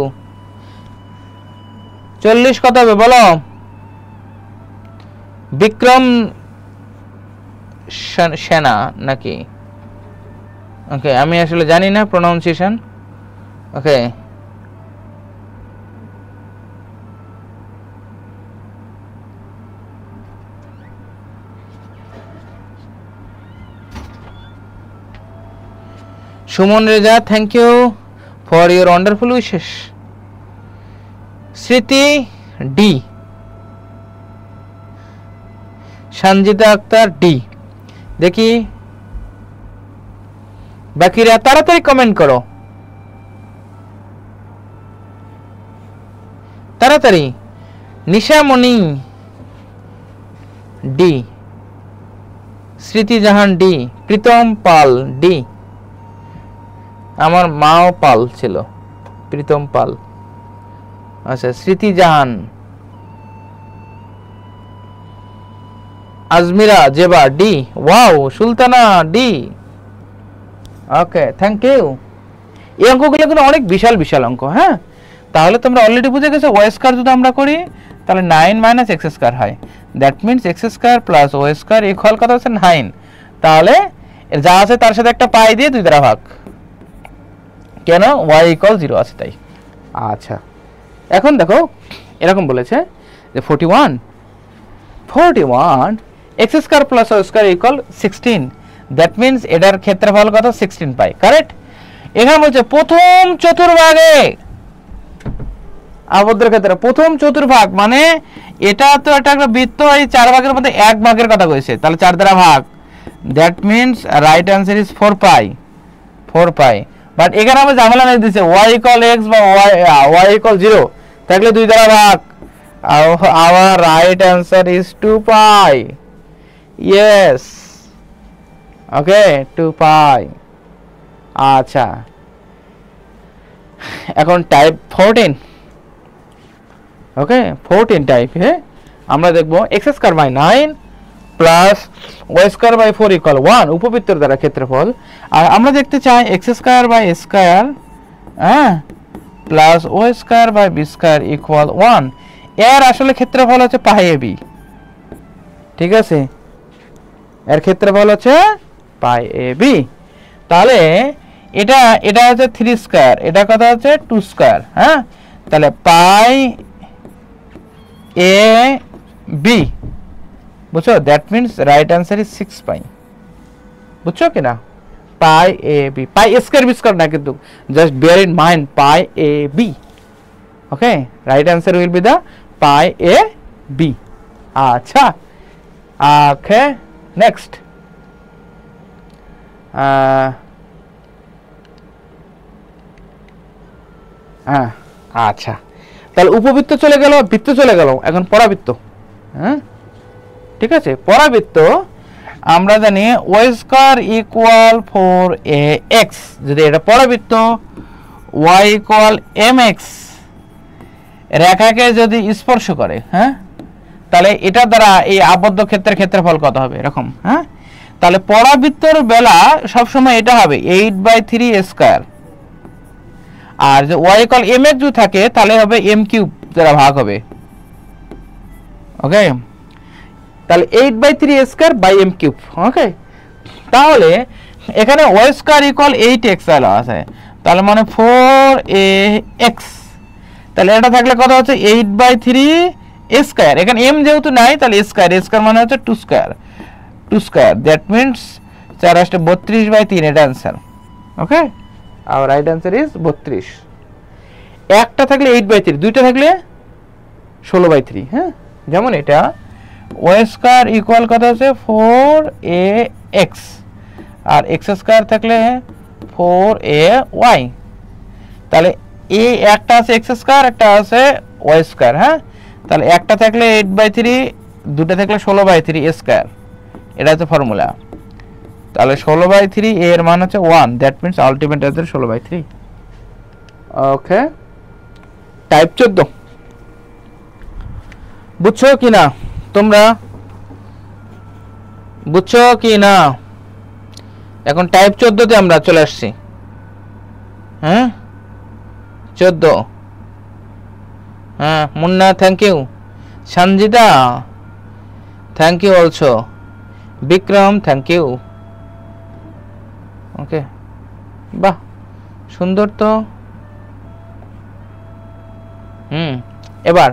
40 কত হবে বলো বিক্রম সেনা নাকি ওকে আমি আসলে জানি না pronunciation okay Suman Reza thank you for your wonderful wishes Smriti di Sanjita Akter di দেখি বাকিরা তাড়াতাড়ি কমেন্ট করো তাড়াতাড়ি নিশামণি ডি স্মৃতি জাহান ডি প্রীতম পাল ডি আমার মাও পাল ছিল প্রীতম পাল আচ্ছা Smriti Jahan Azmira Zeba di wow Sultana di okay thank you এই অঙ্কগুলো কিন্তু অনেক বিশাল বিশাল অঙ্ক হ্যাঁ তাহলে তোমরা অলরেডি বুঝে গেছো ওয়াই স্কয়ার যদি আমরা করি তাহলে 9 - x স্কয়ার হয় that means x square plus y square equal কত আছে 9 তাহলে যা আছে তার সাথে একটা পাই দিয়ে 2 দ্বারা ভাগ কেন y = 0 আছে তাই আচ্ছা এখন দেখো এরকম বলেছে যে 41 x square plus y square equal 16 that means এটার ক্ষেত্রফল কত 16 পাই কারেক্ট এখানে বলছে প্রথম চতুর্ভাগে আবদ্ধ ক্ষেত্রে প্রথম চতুর্ভাগ মানে এটা তো একটা বৃত্ত এই 4 ভাগের মধ্যে 1 ভাগের কথা কইছে তাহলে 4 দ্বারা ভাগ that means right answer is 4 pi but এখানে আমরা ঝামেলা নিয়ে দিয়েছে y = x বা y = 0 তাহলে 2 দ্বারা ভাগ our right answer is 2 pi yes okay 2 pi আচ্ছা এখন টাইপ 14 ওকে 14 টাইপ হ্যাঁ আমরা দেখব x square by 9 plus y square by 4 equal 1 উপবৃত্তের দ্বারা ক্ষেত্রফল আর আমরা দেখতে চাই x square by a square হ্যাঁ plus y square by b square equal 1 এর আসলে ক্ষেত্রফল হচ্ছে পাই ab ঠিক আছে এর ক্ষেত্রফল হচ্ছে পাই ab তাহলে এটা হচ্ছে 3 স্কয়ার এটা কত হচ্ছে 2 স্কয়ার হ্যাঁ তাহলে পাই a b বুঝছো that means right answer is 6 pi বুঝছো কি না pi a b pi a square b square না কিন্তু just bear in mind pi a b okay right answer will be the pi a b আচ্ছা okay next আচ্ছা তাহলে উপবৃত্ত চলে গেল বৃত্ত চলে গেল এখন পরাবৃত্ত হ্যাঁ ঠিক আছে পরাবৃত্ত আমরা জানি y স্কয়ার ইকুয়াল 4ax যদি এটা পরাবৃত্ত y ইকুয়াল mx রেখাকে যদি স্পর্শ করে হ্যাঁ তাহলে এটা দ্বারা এই আবদ্ধ ক্ষেত্রের ক্ষেত্রফল কত হবে এরকম হ্যাঁ তাহলে পরাবৃত্তর বেলা সব সময় এটা হবে 8/3 স্কয়ার আর যে y ইকুয়াল mx যদি থাকে তাহলে হবে m কিউব দ্বারা ভাগ হবে ওকে তাহলে 8/3 square by m cube okay তাহলে এখানে y স্কয়ার ইকুয়াল 8x আছে তাহলে মানে 4ax তাহলে এটা থাকলে কত হচ্ছে 8/3 স্কয়ার এখানে m যেহেতু নাই তাহলে স্কয়ার মানে হচ্ছে 2 স্কয়ার দ্যাট মিন্স 4 * 32/3 এটা आंसर ওকে আর রাইট आंसर ইজ 32 একটা থাকলে 8/3 দুইটা থাকলে 16/3 হ্যাঁ যেমন এটা y স্কয়ার ইকুয়াল কত আছে 4ax আর x স্কয়ার থাকলে 4ay তাহলে এই একটা আছে x স্কয়ার একটা আছে y স্কয়ার হ্যাঁ তাহলে একটা থাকলে 8/3 দুটো থাকলে 16/3 স্কয়ার এটা হচ্ছে ফর্মুলা তাহলে 16/3 এর মান হচ্ছে 1 that means ultimate answer 16/3 okay, type 14 বুঝছো কি না তোমরা? বুঝছো কি না? এখন টাইপ 14 তে আমরা চলে আসছি। হ্যাঁ 14। হ্যাঁ Munna thank you, Sanjita thank you also, Vikram thank you. Okay বাহ সুন্দর তো। এবার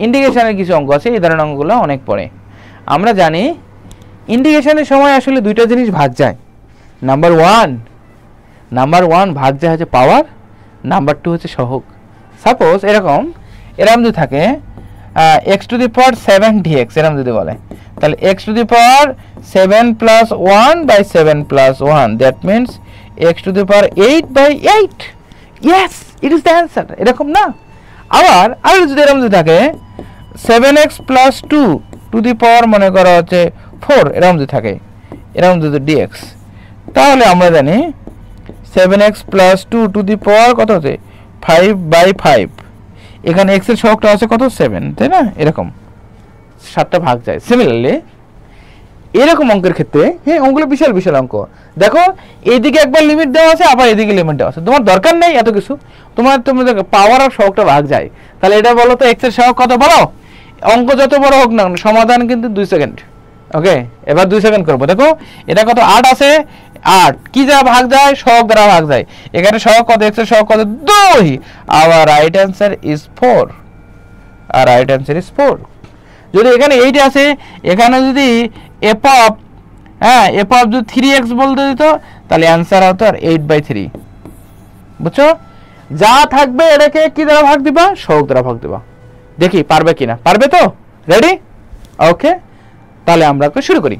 ইন্ডিকেশনের কিছু অঙ্ক আছে, এই ধরনের অঙ্কগুলো অনেক পড়ে। আমরা জানি ইন্ডিকেশনের সময় আসলে দুইটা জিনিস ভাগ যায়। নাম্বার ওয়ান ভাগ যায় হচ্ছে পাওয়ার, নাম্বার 2 হচ্ছে সহগ। সাপোজ এরকম যদি থাকে x to the power 7 dx, এরকম যদি বলে তাহলে x to the power 7 plus 1 by 7 plus 1, that means x to the power 8 by 8। Yes, it is the answer. এরকম না? আবার যদি এরকম যদি থাকে 7x প্লাস 2 টু দি পাওয়ার মনে করা হচ্ছে 4, এরকম যদি থাকে, এরকম যদি dx, তাহলে আমরা জানি 7x plus 2 two the power কত হচ্ছে 5 বাই 5। এখানে x এর সহগটা আছে কত 7, তাই না? এরকম 7টা ভাগ যায়। সিমিলারলি এরকম অঙ্কের ক্ষেত্রে, হ্যাঁ অঙ্কগুলো বিশাল বিশাল অঙ্ক। দেখো এইদিকে একবার লিমিট দেওয়া আছে, আবার এদিকে লিমিট দেওয়া আছে, তোমার দরকার নেই এত কিছু, তোমার পাওয়ার আর সহগটা ভাগ যায়। তাহলে এটা বলো তো x এর সহগ কত বলো? অঙ্ক যত বড় হোক না সমাধান কিন্তু 2 সেকেন্ড। ওকে, এবার 2 সেকেন্ড করবো। দেখো এটা কত 8 আছে, 8 কি যা ভাগ যায় সহগ দ্বারা ভাগ যায়। এখানে সহগ কত, x এর সহগ কত 2। Our right answer is 4। আর রাইট অ্যান্সার ইজ 4। যদি এখানে 8 আছে, এখানে যদি f অফ যদি 3x বলতে দিত তাহলে অ্যান্সার হতো আর 8/3। বুঝছো? যা থাকবে এটাকে কি দ্বারা ভাগ দিবা? সহগ দ্বারা ভাগ দিবা। দেখি পারবে কিনা। পারবে তো? রেডি? ওকে, তাহলে আমরা শুরু করি।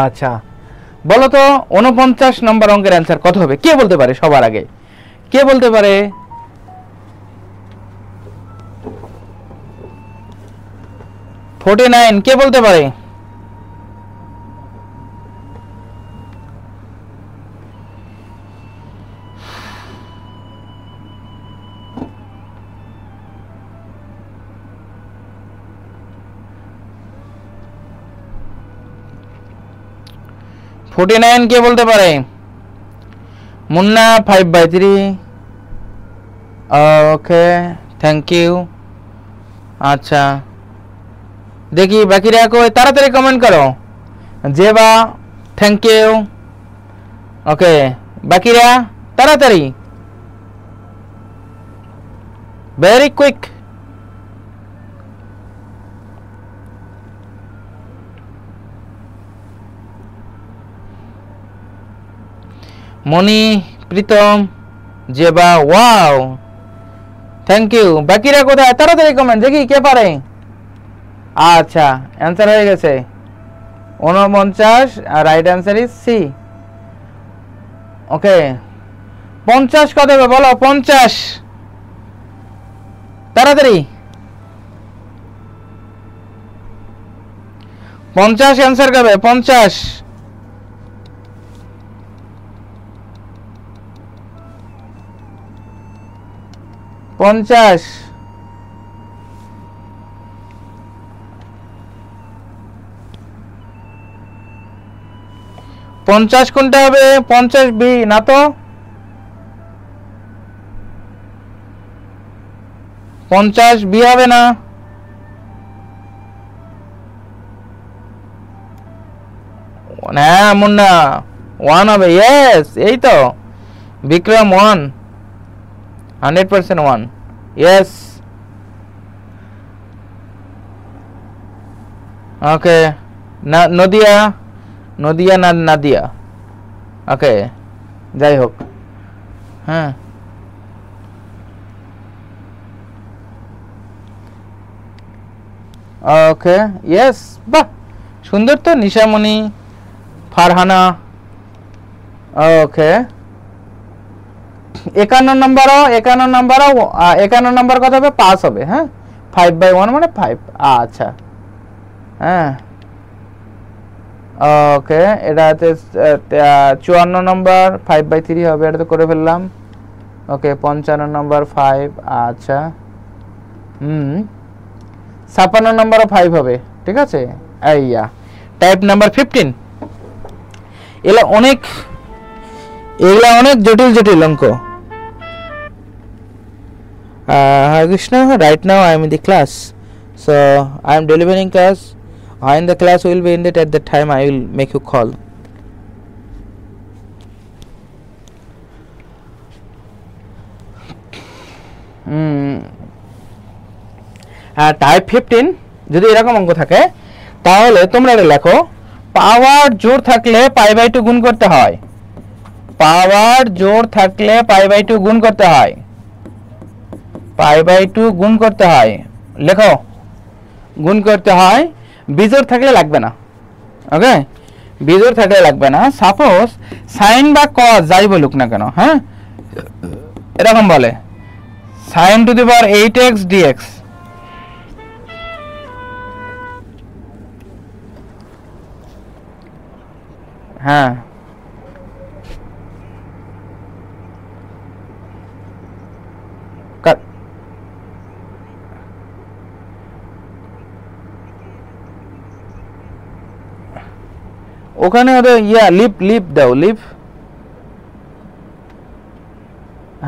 আচ্ছা বলো তো 49 নম্বর অঙ্কের অ্যান্সার কত হবে? কে বলতে পারে সবার আগে? কে বলতে পারে? কে বলতে পারে? কে বলতে পারে? মুন্না 5/3। Okay thank you. আচ্ছা দেখি বাকিরা কই, তাড়াতাড়ি কমেন্ট করো। Zeba thank you. ওকে বাকিরা তাড়াতাড়ি, very quick. Moni, Pritam, Zeba, wow thank you. বাকিরা কোথায়? তাড়াতাড়ি কমেন্ট দেখি কে পারে। আচ্ছা অ্যান্সার হয়ে গেছে 49, আর রাইট অ্যান্সার ইজ সি। ওকে 50 কত হবে বলো? 50 তাড়াতাড়ি 50 অ্যান্সার করবে। 50 50 50 কোনটা হবে? 50 বি না তো? 50 বি হবে না? হ্যাঁ মুন্না 1 হবে। ইয়েস এই তো বিক্রম 1, 100% 1। ইয়েস ওকে নদিয়া না নাদিয়া। ওকে যাই হোক, হ্যাঁ ওকে ইয়েস বাহ সুন্দর তো। নিশামণি, ফারহানা। ওকে 51 নম্বর কত হবে? 5 হবে। হ্যাঁ 5/1 মানে 5। আচ্ছা হ্যাঁ ওকে এটা হচ্ছে 54 নম্বর 5/3 হবে, এটা তো করে ফেললাম। ওকে 55 নম্বর 5, আচ্ছা 56 নম্বরও 5 হবে, ঠিক আছে। এইয়া টাইপ নাম্বার 15। এগুলা অনেক জটিল জটিল অঙ্ক। Hare Krishna, right now I am in the class, so I am delivering class. When the class will be ended, at that time I will make you call. Type 15 যদি এরকম অঙ্ক থাকে তাহলে তোমরা এটা লেখো, পাওয়ার জোর থাকলে পাই বাই 2 গুণ করতে হয়। পাওয়ার জোর থাকলে পাই বাই 2 গুণ করতে হয়, পাই বাই 2 গুণ করতে হয়, লেখো গুণ করতে হয়। বিজোড় থাকলে লাগবে না, ওকে, বিজোড় থাকলে লাগবে না। সাপোজ সাইন বা কস যাই বলুক না কেন, হ্যাঁ, এরকম বলে sin to the power 8x dx, হ্যাঁ, ওখানে ওদের লিপ দাও, লিপ,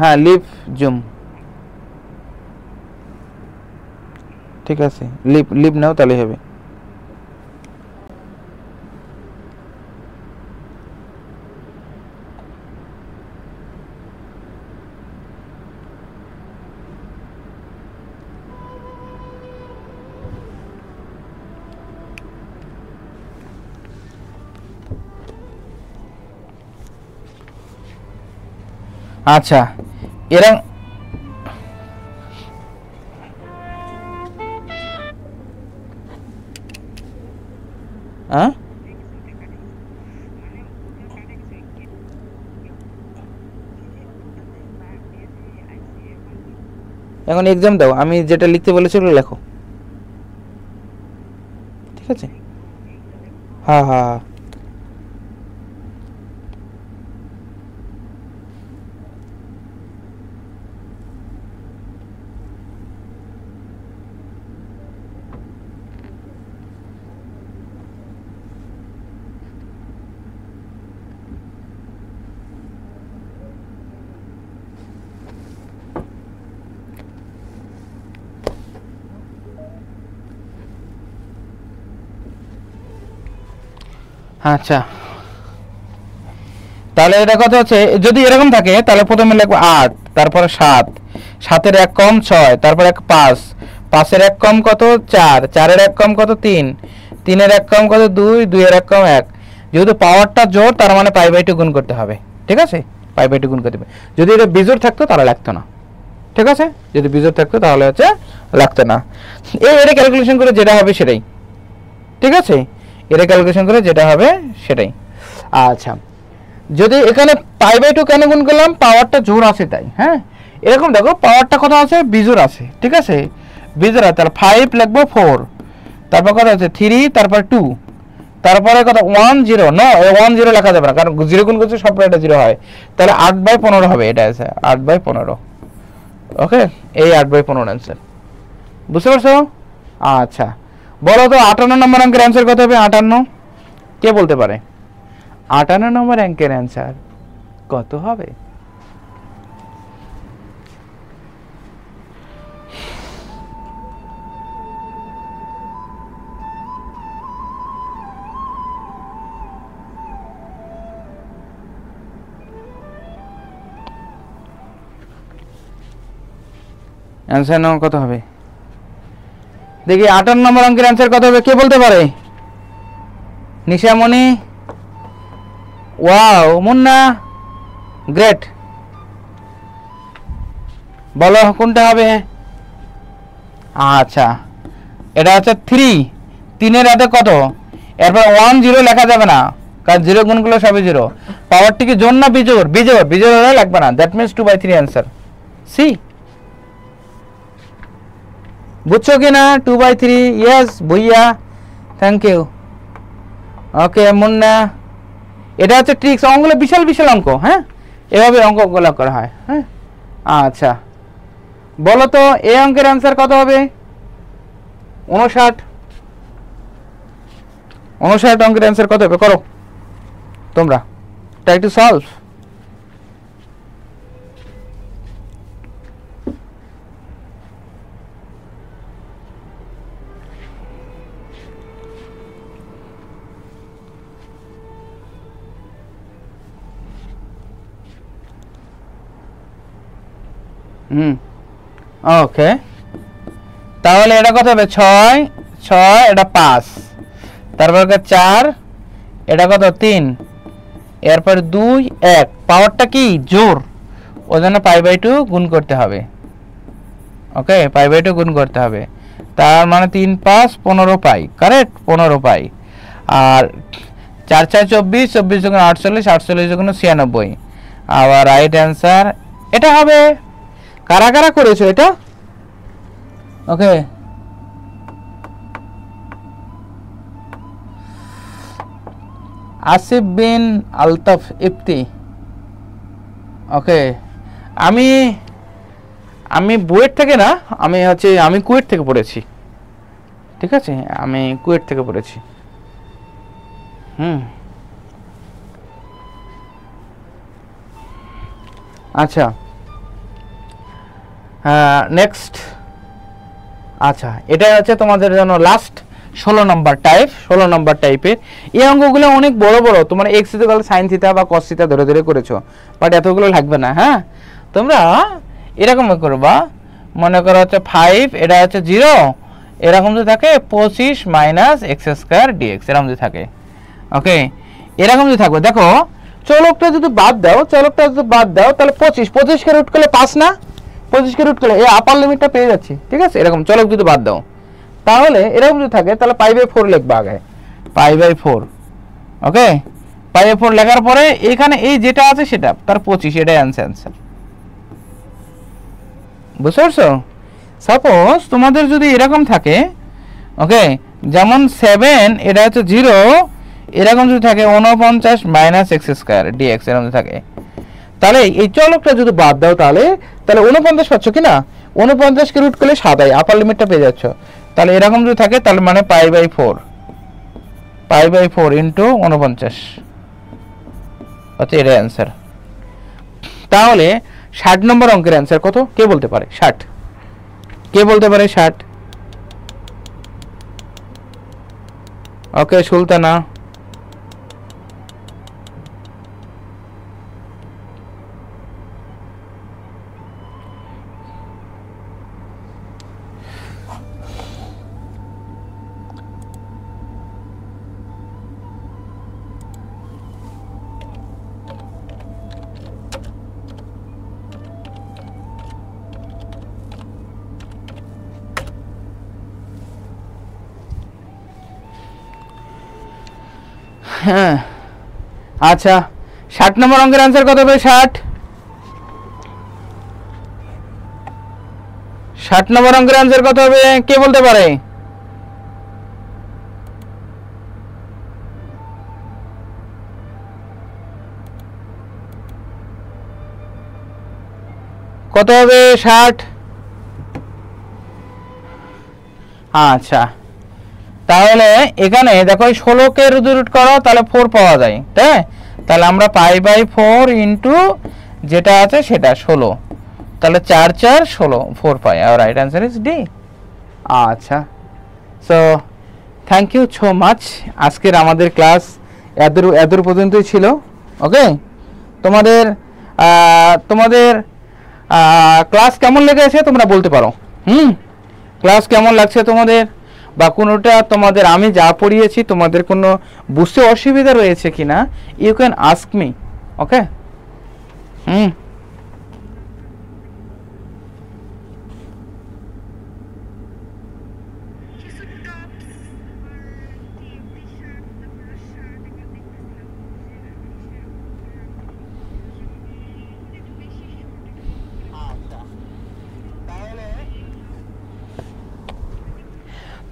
হ্যাঁ লিপ জুম, ঠিক আছে, লিপ নাও তাহলে হবে। আচ্ছা এরকম এখন এক্সাম দাও, আমি যেটা লিখতে বলেছি ওটা লেখো, ঠিক আছে। হ্যাঁ হ্যাঁ আচ্ছা, তাহলে এটা কথা হচ্ছে যদি এরকম থাকে তাহলে প্রথমে লিখবো 8, তারপরে 7, 7-এর 1 কম 6, তারপরে 5, 5-এর 1 কম কত 4, 4-এর 1 কম কত 3, 3-এর 1 কম কত 2, 2-এর 1 কম 1। যেহেতু পাওয়ারটা জোড় তার মানে পাই বাই 2 গুণ করতে হবে, ঠিক আছে, পাই বাই 2 গুণ করতে হবে। যদি এটা বিজোড় থাকতো তাহলে লাগতো না, ঠিক আছে, যদি বিজোড় থাকতো তাহলে হচ্ছে লাগতো না। এটা ক্যালকুলেশন করে যেটা হবে সেটাই, ঠিক আছে, এটা ক্যালকুলেশন করে যেটা হবে সেটাই। আচ্ছা, যদি এখানে পাই বাই 2 কেন গুণ করলাম, পাওয়ারটা জোর আছে তাই, হ্যাঁ, এরকম দেখো পাওয়ারটা কত আছে, বিজোড় আছে, ঠিক আছে, বিজোড় আছে, তাহলে 5 লিখবো 4, তারপর কত আছে 3, তারপর 2, তারপরে কত 1 0, নো 1 0 লেখা যাবে না কারণ 0 গুণ করছে সব এটা 0 হয়, তাহলে 8/15 হবে, এটা আছে 8/15, ওকে, এই 8/15 অ্যান্সার, বুঝতে পারছো? আচ্ছা বলো তো 58 নম্বর অঙ্কের অ্যান্সার কত হবে? 58, কে বলতে পারে 58 নম্বর অঙ্কের অ্যান্সার কত হবে? অ্যান্সার নাও কত হবে দেখি, 58 নম্বর অঙ্কের অ্যান্সার কত হবে কে বলতে পারে? নিশামণি, ওয়াও, মুন্না, গ্রেট, বলো কোনটা হবে? আচ্ছা এটা হচ্ছে 3, 3-এর হাতে কত, এরপর 1 0 লেখা যাবে না কারণ 0 গুণগুলো সবই 0। পাওয়ারটি কি জোড় না বিজোড়? বিজোড়, বিজোড় হলে লাগবে না, দ্যাট মিন্স 2/3 অ্যান্সার। সি বুঝছো কি না? 2/3, ইয়েস ভুইয়া, থ্যাংক ইউ, ওকে মুন্না। এটা হচ্ছে ট্রিক্স, অঙ্কগুলো বিশাল বিশাল অঙ্ক, হ্যাঁ, এভাবে অঙ্কগুলো করা হয়, হ্যাঁ, আচ্ছা বলো তো এই অঙ্কের অ্যান্সার কত হবে? 59। 59 অঙ্কের অ্যান্সার কত হবে? করো তোমরা, ট্রাই টু সলভ। ওকে, তাহলে এটা কত হবে? 6 6, এটা 5, তারপর 4, এটা কত? 3, এরপর 2 1, পাওয়ারটা কি জোর, ওই জন্য π/2 গুণ করতে হবে। ওকে, π/2 গুণ করতে হবে, তার মানে 3 5 15 পাই, কারেক্ট 15 পাই। আর 4 4 24, 24 যখন 48, 48 যখন 96, আবার রাইট অ্যান্সার এটা হবে। কারা কারা করেছো এটা? ওকে, আসিফ বিন আলতাফ ইফতি। ওকে, আমি বুয়েট থেকে না, আমি কুয়েট থেকে পড়েছি। ঠিক আছে, আমি কুয়েট থেকে পড়েছি। আচ্ছা, নেক্সট। আচ্ছা, এটা হচ্ছে তোমাদের জন্য লাস্ট 16 নম্বর টাইপ। 16 নম্বর টাইপের এই অঙ্কগুলো অনেক বড় বড়, তোমার এক্স ইকুয়াল সাইন থিটা বা কস থিটা ধরে ধরে করেছো, বাট এতগুলো লাগবে না। হ্যাঁ, তোমরা এরকম করবা, মনে করো হচ্ছে 5, এটা হচ্ছে 0, এরকম যদি থাকে 25 মাইনাস এক্স স্কোয়ার ডিএক্স, এরকম যদি থাকে। ওকে, এরকম যদি থাকবে, দেখো চলকটা যদি বাদ দাও, তাহলে 25 কে রুট করলে 5 না, 25 কে রুট করলে এই আপার লিমিটটা পেয়ে যাচ্ছি। ঠিক আছে, এরকম চলক যদি বাদ দাও, তাহলে এরকম যদি থাকে তাহলে π/4 লিখবা আগে, π/4। ওকে, π/4 লেখার পরে এখানে এই যেটা আছে সেটা তার 25, এটাই অ্যান্সার। বুঝতে পারছো? সাপোজ তোমাদের যদি এরকম থাকে, ওকে, যেমন 7, এটা হচ্ছে 0, এরকম যদি থাকে 49 মাইনাস এক্স স্কোয়ার ডিএক্স, এরকম যদি থাকে, তাহলে এই চলকটা যদি বাদ দাও, তাহলে 49 পাচ্ছ কি না? 49 কে রুট করলে 7, আপার লিমিটটা পেয়ে যাচ্ছ। তাহলে এরকম যদি থাকে, তাহলে মানে π/4 ইন্টু 49 হচ্ছে এর অ্যান্সার। তাহলে 60 নম্বর অঙ্কের অ্যান্সার কত? কে বলতে পারে? 60, কে বলতে পারে 60? ওকে, সুলতানা। হ্যাঁ, আচ্ছা, 60 নম্বর অঙ্কের অ্যান্সার কত হবে? 60 নম্বর অঙ্কের অ্যান্সার কত হবে? কে বলতে পারে? কত হবে 60? আচ্ছা, তাহলে এখানে দেখো 16 কে রুট করো, তাহলে 4 পাওয়া যায়, তাই? তাহলে আমরা π/4 ইন্টু যেটা আছে সেটা 16, তাহলে 4 4 16, 4 পাই। আর রাইট অ্যান্সার ইজ ডি। আচ্ছা, so thank you so much. আজকের আমাদের ক্লাস এদূর পর্যন্তই ছিল। ওকে, তোমাদের ক্লাস কেমন লেগেছে তোমরা বলতে পারো। ক্লাস কেমন লাগছে তোমাদের, বা কোনোটা তোমাদের আমি যা পড়িয়েছি তোমাদের কোনো বুঝতে অসুবিধা রয়েছে কিনা, ইউ ক্যান আস্ক মি। ওকে,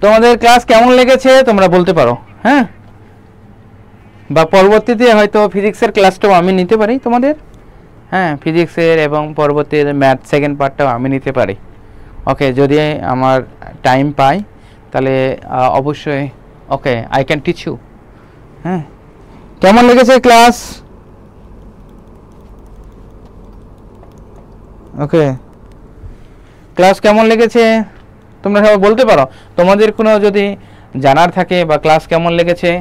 তোমাদের ক্লাস কেমন লেগেছে তোমরা বলতে পারো। হ্যাঁ, বা পরবর্তীতে হয়তো ফিজিক্সের ক্লাসটাও আমি নিতে পারি তোমাদের। হ্যাঁ, ফিজিক্সের এবং পরবর্তী ম্যাথ সেকেন্ড পার্টটাও আমি নিতে পারি। ওকে, যদি আমার টাইম পাই তাহলে অবশ্যই okay I can teach you. হ্যাঁ, কেমন লেগেছে ক্লাস? ওকে, ক্লাস কেমন লেগেছে তোমরা সবাই বলতে পারো। তোমাদের কোনো যদি জানার থাকে বা ক্লাস কেমন লেগেছে